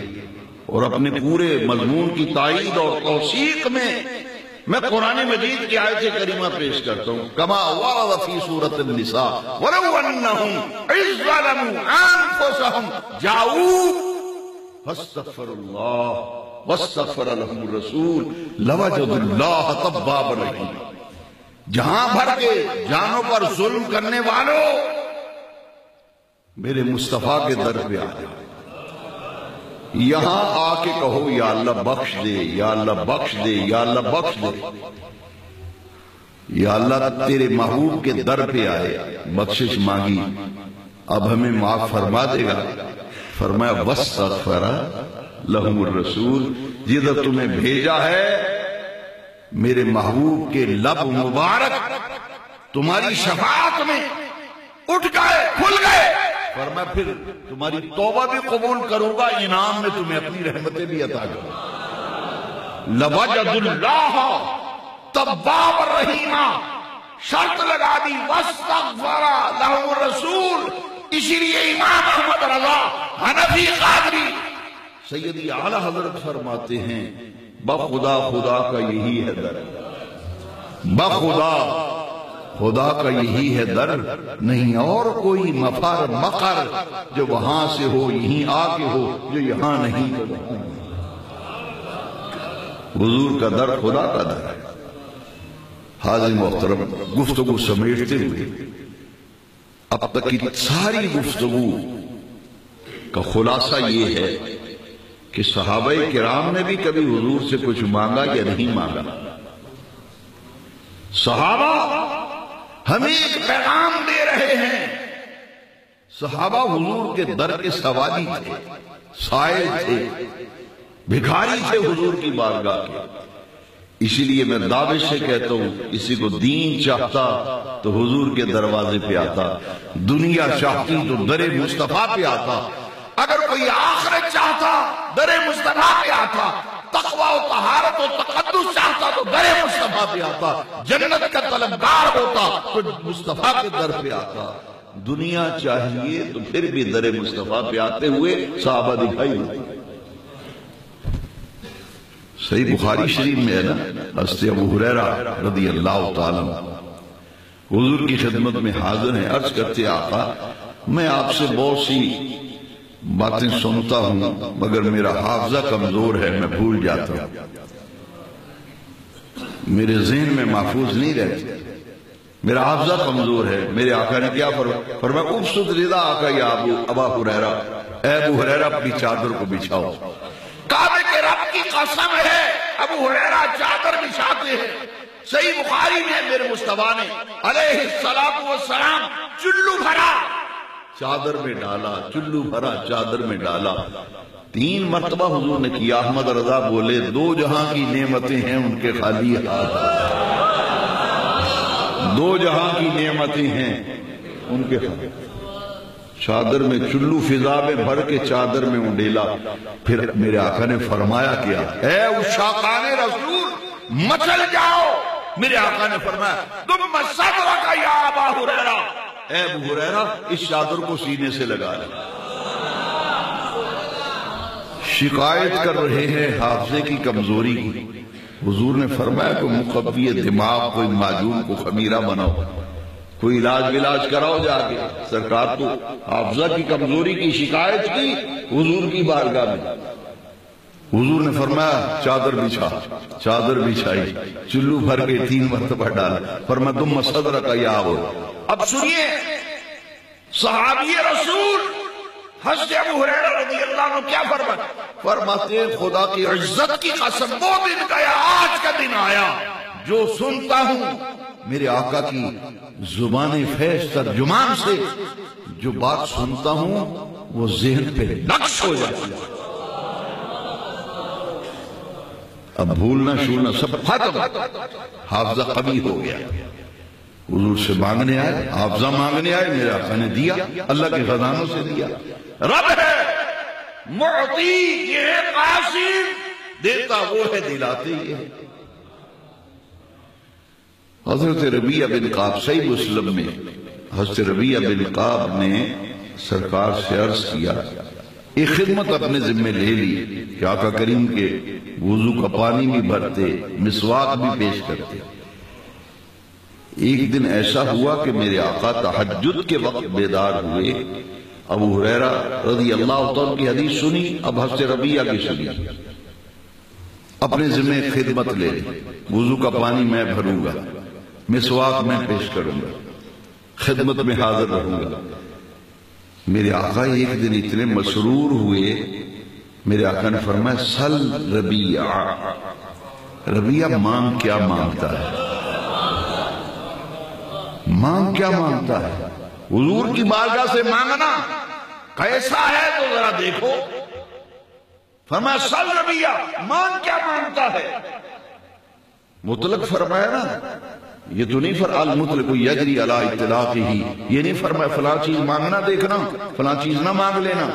اور اپنے پورے مضمون کی تائید اور توثیق میں قرآن مجید کی آیت کریمہ پیش کرتا ہوں، کما ورد فی سورۃ النساء ولو انہم اذ ظلموا انفسہم جاؤوک فاستغفروا اللہ واستغفر لهم الرسول لوجدوا اللہ توابا رحیما۔ جہاں بھر کے جانوں پر ظلم کرنے والوں میرے مصطفیٰ کے در پہ آ جاؤ، یہاں آ کے کہو یا اللہ بخش دے، یا اللہ بخش دے، یا اللہ بخش دے۔ یا اللہ تیرے محبوب کے در پہ آئے، بخشش مانگی، اب ہمیں معاف فرما دے گا۔ فرمایا واستغفر لہم الرسول، جدھر تمہیں بھیجا ہے میرے محبوب کے لب مبارک تمہاری شفاعت میں اٹھ گئے، کھل گئے، فرمایا پھر تمہاری توبہ بھی قبول کروں گا، انعام میں تمہیں اپنی رحمتیں بھی عطا کروں گا۔ لَوَجَدُ اللَّهَ تَوَّابًا رَحِيمًا، شرط لگا دی وَاسْتَغْفَرَ لَهُمُ الرَّسُولُ۔ اسی لیے امام احمد رضا حنفی قادری سیدی اعلیٰ حضرت فرماتے ہیں بخدا خدا کا یہی ہے در، بخدا خدا کا یہی ہے در، نہیں اور کوئی مفر مقر جو وہاں سے ہو یہیں آ کے ہو، جو یہاں نہیں تو وہاں۔ حضور کا در خدا کا در ہے۔ حاضر محترم، گفتگو سمیٹتے ہوئے اب تک کی ساری گفتگو کا خلاصہ یہ ہے کہ صحابہ کرام نے بھی کبھی حضور سے کچھ مانگا یا نہیں مانگا۔ صحابہ ہمیں ایک پیغام دے رہے ہیں، صحابہ حضور کے در کے سوالی تھے، سائل تھے، بھکاری تھے حضور کی بارگاہ کے۔ اسی لیے میں دعوے سے کہتا ہوں کسی کو دین چاہتا تو حضور کے دروازے پہ آتا، دنیا چاہتی تو در مصطفیٰ پہ آتا، اگر کوئی آخرت چاہتا در مصطفیٰ پہ آتا، تقوی و طہارت و تقدس چاہتا تو در مصطفیٰ پہ آتا، جنت کا طلبگار ہوتا تو مصطفیٰ کے در پہ آتا۔ دنیا چاہیے تو پھر بھی در مصطفیٰ پہ آتے ہوئے صحابہ دکھائی دیتے۔ صحیح بخاری شریف میں ہے نا، حضرت ابو ہریرہ رضی اللہ تعالیٰ حضور کی خدمت میں حاضر ہیں، عرض کرتے آقا میں آپ سے بہت سی باتیں سنتا ہوں مگر میرا حافظہ کمزور ہے، میں بھول جاتا ہوں، میرے ذہن میں محفوظ نہیں رہتے، میرا حافظہ کمزور ہے۔ میرے آقا نے کیا فرمایا ابسط رضا آقا یا ابا ہریرہ، اے ابو ہریرہ اپنی چادر کو بچھاؤ۔ کعبے کے رب کی قسم ہے ابو ہریرہ چادر بچھاتے ہیں۔ صحیح بخاری میں میرے مصطفیٰ نے علیہ السلام چلو بھرا چادر میں ڈالا، چلو بھرا چادر میں ڈالا، 3 مرتبہ حضور نے کیا۔ احمد رضا بولے 2 جہاں کی نعمتیں ہیں ان کے خالی ہاتھ، 2 جہاں کی نعمتیں ہیں ان کے خالی۔ چادر میں چلو فضا میں بھر کے چادر میں انڈیلا۔ پھر میرے آقا نے فرمایا کیا اے عشاقان رسول مچل جاؤ۔ میرے آقا نے فرمایا تم صدرک یا ابا ہریرہ، اے ابو ہریرہ اس چادر کو سینے سے لگا لے۔ شکایت کر رہے ہیں حافظے کی کمزوری کی۔ حضور نے فرمایا کوئی مقوی دماغ، کوئی معجون کو خمیرہ بناؤ، کوئی علاج کراؤ جا کے۔ سرکار تو حافظہ کی کمزوری کی شکایت کی حضور کی بارگاہ میں۔ حضور نے فرمایا چادر بچھا، چادر بچھائی، چلو بھر کے 3 مرتبہ ڈالا، فرمایا تم صدر کا یا ہو۔ اب سنیے صحابی رسول حضرت ابو ہریرہ رضی اللہ عنہ کیا فرماتے ہیں خدا کی عزت کی قسم وہ دن گیا آج کا دن آیا جو سنتا ہوں میرے آقا کی زبان فیض ترجمان سے جو بات سنتا ہوں وہ ذہن پہ نقش ہو جاتی ہے، اب بھولنا شولنا سب ختم، حافظہ قوی ہو گیا۔ حضور سے مانگنے آئے، حافظہ مانگنے آئے، میرے آقا نے دیا، اللہ کے خزانوں سے دیا۔ رب ہے معطی، یہ ہے قاسم، دیتا وہ ہے دلاتے یہ ہے۔ حضرت ربیعہ بن قعب صحیح مسلم میں حضرت ربیعہ بن قعب نے سرکار سے عرض کیا، ایک خدمت اپنے ذمہ لے لی کہ آقا کریم کے وضو کا پانی بھی بھرتے، مسواک بھی پیش کرتے۔ ایک دن ایسا ہوا کہ میرے آقا تہجد کے وقت بیدار ہوئے، ابو ہریرہ رضی اللہ عنہ کی حدیث سنی، اب حضرت ربیعہ کی سنی، اپنے ذمہ خدمت لے لی، وضو کا پانی میں بھروں گا، مسواک میں پیش کروں گا، خدمت میں حاضر رہوں گا۔ میرے آقا ایک دن اتنے مسرور ہوئے، میرے آقا نے فرمایا سل ربیعہ، ربیعہ مانگ کیا مانگتا ہے، مانگ کیا مانگتا ہے؟ حضور کی بارگاہ سے مانگنا کیسا ہے تو ذرا دیکھو۔ فرمایا سل ربیعہ، مانگ کیا مانگتا ہے؟ مطلق فرمایا نا، یہ تو نہیں فرمایا المطلق یجری علی اطلاقہ ہی، یہ نہیں فرمایا فلاں چیز مانگنا دیکھنا، فلاں چیز نہ مانگ لینا،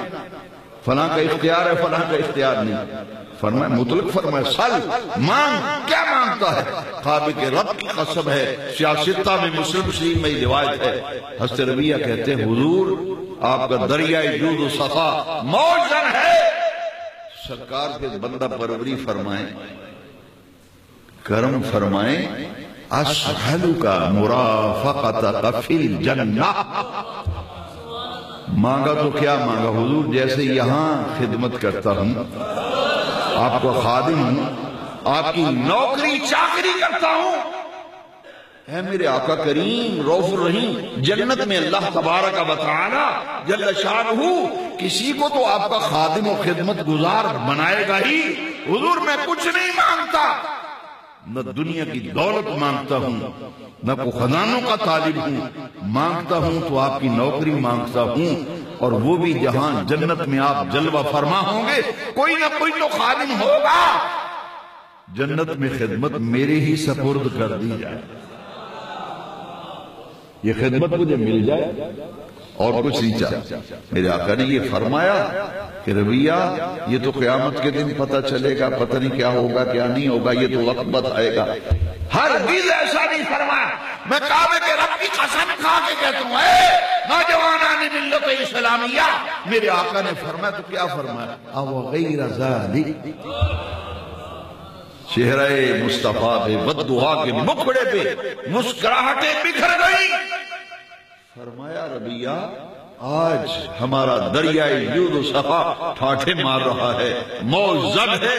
فلاں کا اختیار ہے فلاں کا اختیار نہیں، فرمایا مطلق فرمایا سل، مانگ کیا مانگتا ہے؟ کعبے کے رب کی قسم ہے، سیاستہ میں مسلم شریف میں روایت ہے، حضرت ربیعہ کہتے ہیں حضور آپ کا دریائے جود و صفا موجن ہے، سرکار کے بندہ پروری فرمائیں، کرم فرمائیں، اسحلک مرافقتک فی الجنہ۔ مانگا تو کیا مانگا حضور، جیسے یہاں خدمت کرتا ہوں، آپ کا خادم ہوں، آپ کی نوکری چاکری کرتا ہوں، اے میرے آقا کریم رؤوف الرحیم، جنت میں اللہ تبارک و تعالی جل شانہ کسی کو تو آپ کا خادم و خدمت گزار بنائے گا ہی۔ حضور میں کچھ نہیں مانگتا، نہ دنیا کی دولت مانگتا ہوں، نہ کوئی خزانوں کا طالب ہوں، مانگتا ہوں تو آپ کی نوکری مانگتا ہوں، اور وہ بھی جہاں جنت میں آپ جلوہ فرما ہوں گے، کوئی نہ کوئی تو خادم ہوگا، جنت میں خدمت میرے ہی سپرد کر دی جائے، یہ خدمت مجھے مل جائے اور کچھ نہیں چاہتا۔ میرے آقا نے یہ فرمایا کہ ربیعہ یہ تو قیامت کے دن پتہ چلے گا، پتہ نہیں کیا ہوگا کیا نہیں ہوگا، یہ تو وقت بتائے گا، ہرگز ایسا نہیں فرمایا۔ میں کعبے کے رب کی قسم کھا کے کہتا ہوں اے نوجوانان ملت اسلامیہ، میرے آقا نے فرمایا تو کیا فرمایا، او غیر ذالک، چہرہ مصطفیٰ پہ بددعا کے مکھڑے پہ مسکراہٹیں بکھر گئی، فرمایا ربیعہ آج ہمارا دریائے جود و صفا ٹھاٹھے مار رہا ہے، موزب ہے،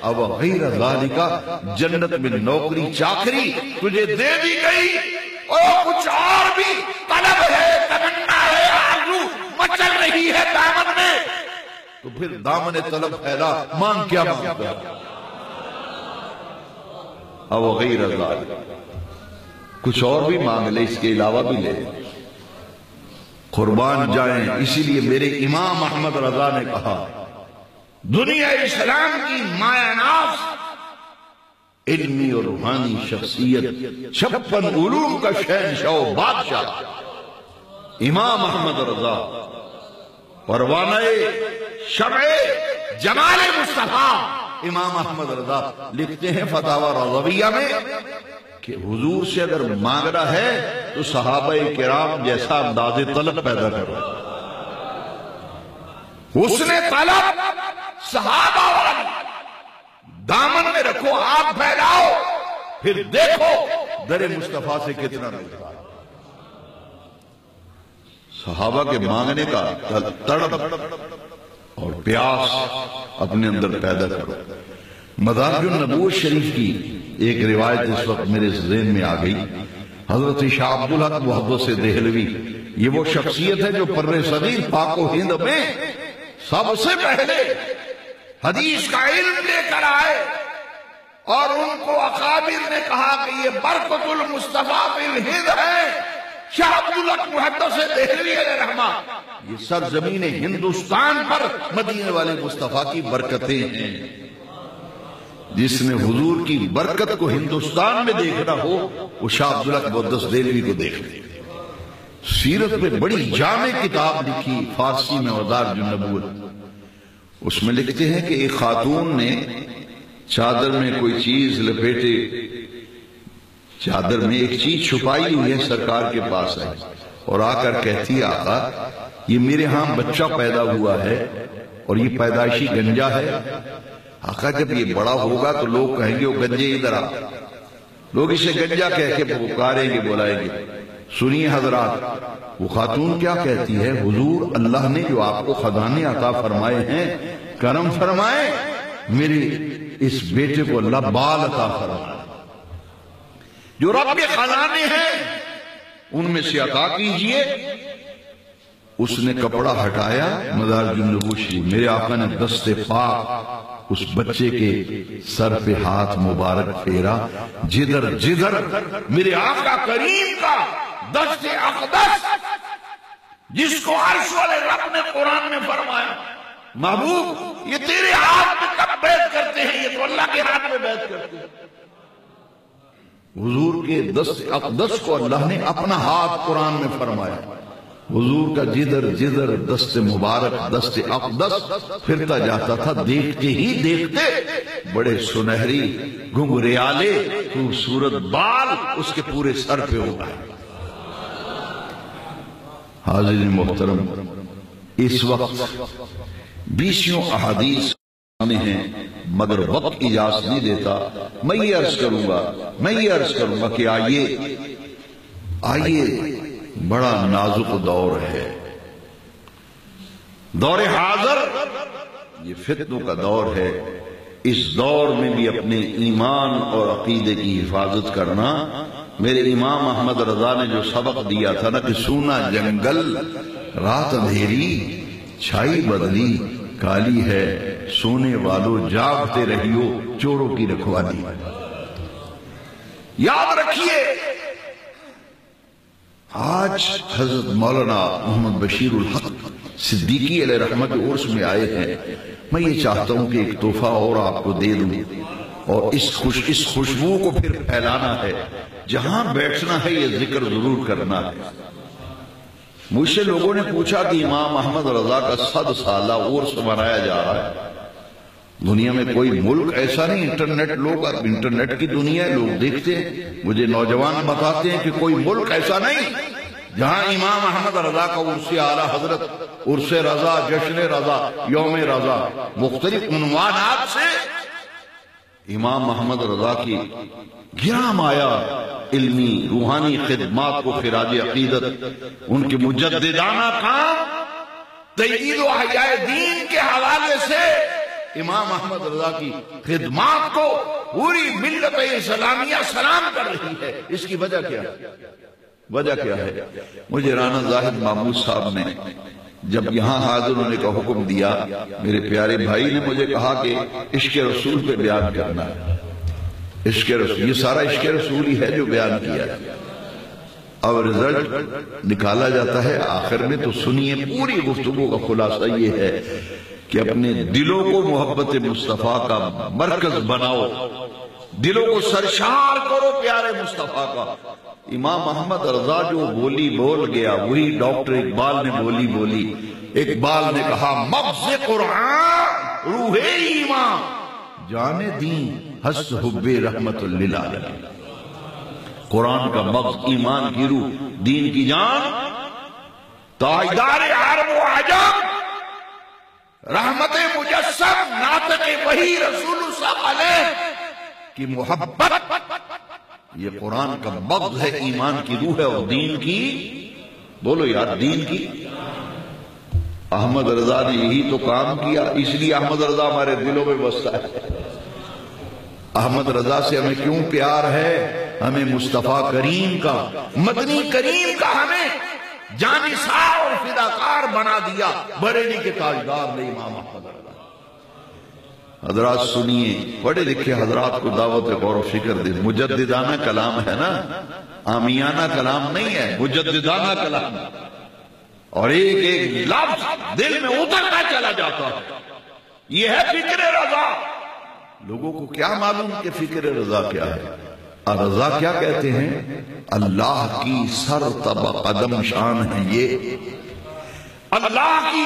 اب غیر ذالک، جنت میں نوکری چاکری تجھے دے دی گئی، اور کچھ اور بھی طلب ہے، تمنا ہے، آرزو مچل رہی ہے دامن میں، تو پھر دامن طلب پھیلا، مانگ کیا مانگتا ہے؟ اب غیر ذالک، کچھ اور بھی مانگ لے، اس کے علاوہ بھی لے، قربان جائیں۔ اسی لیے میرے امام احمد رضا نے کہا دنیا اسلام کی مایہ ناز علمی اور روحانی شخصیت، 56 علوم کا شہنشاہ و بادشاہ امام احمد رضا، پروانہ شمع جمال مصطفیٰ امام احمد رضا لکھتے ہیں فتاوی رضویہ میں کہ حضور سے اگر مانگنا ہے تو صحابہ کرام جیسا انداز طلب پیدا کرو، حسن طلب صحابہ والی، دامن میں رکھو، آپ پھیلاؤ، پھر دیکھو در مصطفیٰ سے کتنا ملتا ہے۔ صحابہ کے مانگنے کا تڑپ اور پیاس اپنے اندر پیدا کرو۔ مدارج النبوت شریف کی ایک روایت اس وقت میرے ذہن میں آ گئی۔ حضرت شاہ عبدالحق محدث دہلوی، یہ وہ شخصیت ہے جو پر صغیر پاک و ہند میں سب سے پہلے حدیث کا علم لے کر آئے، اور ان کو اکابر نے کہا کہ یہ برکت المصطفیٰ فی الہند ہے۔ شاہ عبدالحق محدث دہلوی علیہ رحمہ، یہ سرزمین ہندوستان پر مدینے والے مصطفیٰ کی برکتیں ہیں۔ جس نے حضور کی برکت کو ہندوستان میں دیکھنا ہو وہ شاہ عبدالحق محدث دہلوی کو دیکھ لے۔ سیرت پہ بڑی جامع کتاب لکھی فارسی میں مدارج النبوت، اس میں لکھتے ہیں کہ ایک خاتون نے چادر میں کوئی چیز لپیٹے، چادر میں ایک چیز چھپائی ہوئی ہے، سرکار کے پاس ہے اور آ کر کہتی ہے آقا یہ میرے ہاں بچہ پیدا ہوا ہے اور یہ پیدائشی گنجا ہے۔ آقا جب یہ بڑا ہوگا تو لوگ کہیں گے وہ گنجے ادھر آ، لوگ اسے گنجا کہہ کے پکاریں گے، بلائیں گے۔ سنیے حضرات، وہ خاتون کیا کہتی ہے، حضور اللہ نے جو آپ کو خزانے عطا فرمائے ہیں، کرم فرمائے، میرے اس بیٹے کو اللہ بال عطا فرمائے، جو رب کے خزانے ہیں ان میں سے عطا کیجئے۔ اس نے کپڑا ہٹایا، مدارج النبوت شریف، میرے آقا نے دست پاک اس بچے کے سر پہ ہاتھ مبارک پھیرا، جدھر جدھر میرے آقا کریم کا دست اقدس، جس کو عرش والے رب نے قرآن میں فرمایا محبوب یہ تیرے ہاتھ میں کب بیعت کرتے ہیں، یہ تو اللہ کے ہاتھ میں بیعت کرتے ہیں۔ حضور کے دست اقدس کو اللہ نے اپنا ہاتھ قرآن میں فرمایا۔ حضور کا جدھر جدھر دست مبارک، دست اقدس پھرتا جاتا تھا، دیکھتے ہی دیکھتے بڑے سنہری گنگریالے خوبصورت بال اس کے پورے سر پہ ہو گئے۔ حاضرین محترم، اس وقت 20 احادیث ہیں مگر وقت اجازت نہیں دیتا۔ میں یہ عرض کروں گا کہ آئیے بڑا نازک دور ہے، دور حاضر، یہ فتنوں کا دور ہے۔ اس دور میں بھی اپنے ایمان اور عقیدے کی حفاظت کرنا، میرے امام احمد رضا نے جو سبق دیا تھا نا کہ سونا جنگل رات اندھیری چھائی بدلی کالی ہے، سونے والوں جاگتے رہیو چوروں کی رکھوالی۔ یاد رکھیے آج حضرت مولانا محمد بشیر الحق صدیقی علیہ رحمہ کے عرس میں آئے ہیں۔ میں یہ چاہتا ہوں کہ ایک تحفہ اور آپ کو دے دوں اور اس خوشبو کو پھر پھیلانا ہے، جہاں بیٹھنا ہے یہ ذکر ضرور کرنا ہے۔ مجھ سے لوگوں نے پوچھا کہ امام احمد رضا کا 100 سالہ عرس منایا جا رہا ہے، دنیا میں کوئی ملک ایسا نہیں، انٹرنیٹ کی دنیا ہے، لوگ دیکھتے ہیں، مجھے نوجوان بتاتے ہیں کہ کوئی ملک ایسا نہیں جہاں امام احمد رضا کا عرس اعلیٰ حضرت، عرس رضا، جشن رضا، یوم رضا، مختلف عنوانات سے امام محمد رضا کی گراں مایا علمی روحانی خدمات کو خراج عقیدت، ان کے مجددانہ کام تجدید و احیاء دین کے حوالے سے امام احمد رضا کی خدمات کو پوری ملت اسلامیہ سلام کر رہی ہے۔ اس کی وجہ کیا ہے؟ مجھے رانا زاہد محمود صاحب نے جب یہاں حاضر ہونے کا حکم دیا، میرے پیارے بھائی نے مجھے کہا کہ عشق رسول پہ بیان کرنا ہے۔ عشق رسول، یہ سارا عشق رسول ہی ہے جو بیان کیا ہے۔ اب رزلٹ نکالا جاتا ہے آخر میں، تو سنیے پوری گفتگو کا خلاصہ یہ ہے کہ اپنے دلوں کو محبت مصطفیٰ کا مرکز بناؤ، دلوں کو سرشار کرو پیارے مصطفیٰ کا۔ امام احمد رضا جو بولی بول گیا وہی ڈاکٹر اقبال نے بولی۔ اقبال نے کہا مغز قرآن روح ایمان، جان دین ہست حب رحمت للعالمین۔ قرآن کا مغز ایمان کی روح، دین کی جان، تاجدار عرب و عجم، رحمت مجسم، ناطق وحی رسول صلی اللہ علیہ کی محبت، یہ قرآن کا مغز ہے، ایمان کی روح ہے، اور دین کی، بولو یار، دین کی احمد رضا نے یہی تو کام کیا، اس لیے احمد رضا ہمارے دلوں میں بستا ہے۔ احمد رضا سے ہمیں کیوں پیار ہے؟ ہمیں مصطفیٰ کریم کا، مدنی کریم کا ہمیں جانثار اور فداکار بنا دیا، بریلی کے تاجدار نے امام احمد رضا۔ حضرات سنیے، پڑھے لکھے حضرات کو دعوت غور و فکر دے، مجددانہ کلام ہے نا، عامیانہ کلام نہیں ہے، مجددانہ کلام، اور ایک ایک لفظ دل میں اترتا چلا جاتا ہے۔ یہ ہے فکر رضا۔ لوگوں کو کیا معلوم کہ فکر رضا کیا ہے؟ رضا کیا کہتے ہیں؟ اللہ کی سر تبا قدم شان ہے یہ، اللہ کی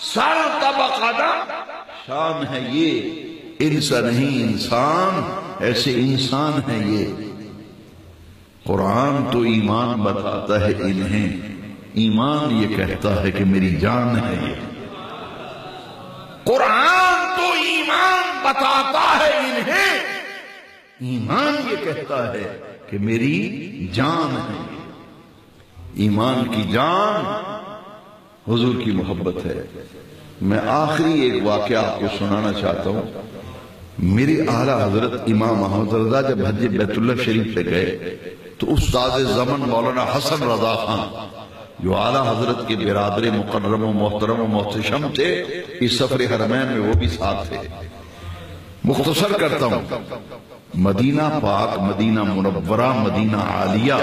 سر تبا قدم شان ہے یہ، ان سے نہیں انسان، ایسے انسان ہے یہ۔ قرآن تو ایمان بتاتا ہے انہیں، ایمان یہ کہتا ہے کہ میری جان ہے یہ۔ قرآن تو ایمان بتاتا ہے انہیں، ایمان یہ کہتا ہے کہ میری جان ہے۔ ایمان کی جان حضور کی محبت ہے۔ میں آخری ایک واقعہ آپ کو سنانا چاہتا ہوں۔ میرے اعلیٰ حضرت امام احمد رضا جب حج بیت اللہ شریف پہ گئے تو استاد زمن مولانا حسن رضا خان جو اعلیٰ حضرت کے برادر مکرم و محترم و محتشم تھے، اس سفر حرمین میں وہ بھی ساتھ تھے۔ مختصر کرتا ہوں، مدینہ پاک، مدینہ منورہ، مدینہ عالیہ،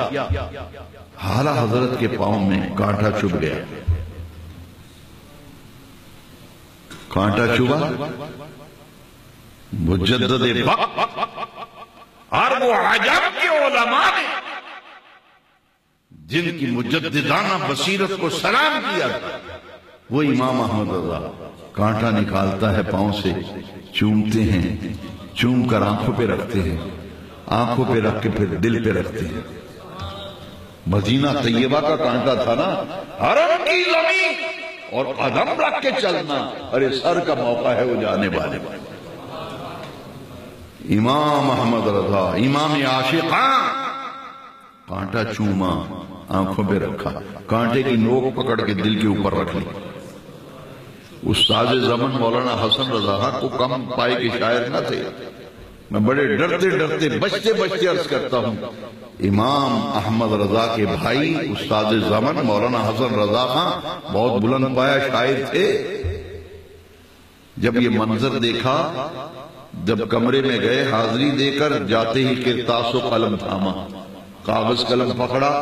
اعلیٰ حضرت کے پاؤں میں کانٹا چبھ گیا۔ کانٹا چبھا، مجدد وقت عرب و عجم کے علماء نے جن کی مجددانہ بصیرت کو سلام کیا تھا، وہ امام احمد رضا کانٹا نکالتا ہے پاؤں سے، چومتے ہیں، چوم کر آنکھوں پہ رکھتے ہیں، آنکھوں پہ رکھ کے پھر دل پہ رکھتے ہیں۔ مدینہ طیبہ کا کانٹا تھا نا، حرم کی زمین اور قدم رکھ کے چلنا، ارے سر کا موقع ہے وہ جانے والے۔ امام احمد رضا، امام عاشقاں، کانٹا چوما، آنکھوں پہ رکھا، کانٹے کی نوک پکڑ کے دل کے اوپر رکھ لی۔ استاد زمن مولانا حسن رضا خان کو کم پائے کے شاعر نہ تھے، میں بڑے ڈرتے ڈرتے بچتے بچتے عرض کرتا ہوں، امام احمد رضا کے بھائی استاد زمن مولانا حسن رضا خان بہت بلند پایا شاعر تھے۔ جب یہ منظر دیکھا، جب کمرے میں گئے حاضری دے کر، جاتے ہی کرتاس و قلم تھاما، کاغذ قلم پکڑا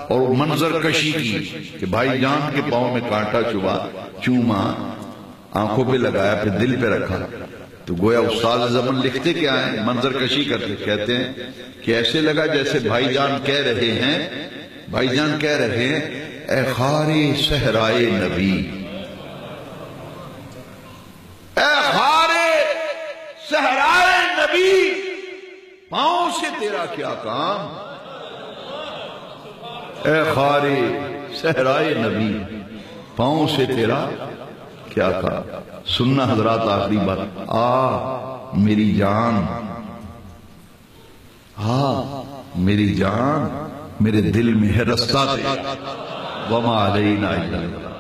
اور منظر کشی کی کہ بھائی جان کے پاؤں میں کانٹا چبھا، چوما، آنکھوں پہ لگایا، پھر دل پہ رکھا۔ تو گویا استاد زمن لکھتے کیا ہیں، منظر کشی کرتے، کہتے ہیں کہ ایسے لگا جیسے بھائی جان کہہ رہے ہیں، بھائی جان کہہ رہے ہیں، اے خار صحرائے نبی، اے خار صحرائے نبی، پاؤں سے تیرا کیا کام، اے خار صحرائے نبی، پاؤں سے تیرا کیا کہا۔ سننا حضرات آخری بات، میری جان، میری جان میرے دل میں ہے، رستہ دے، وما علینا الا البلاغ۔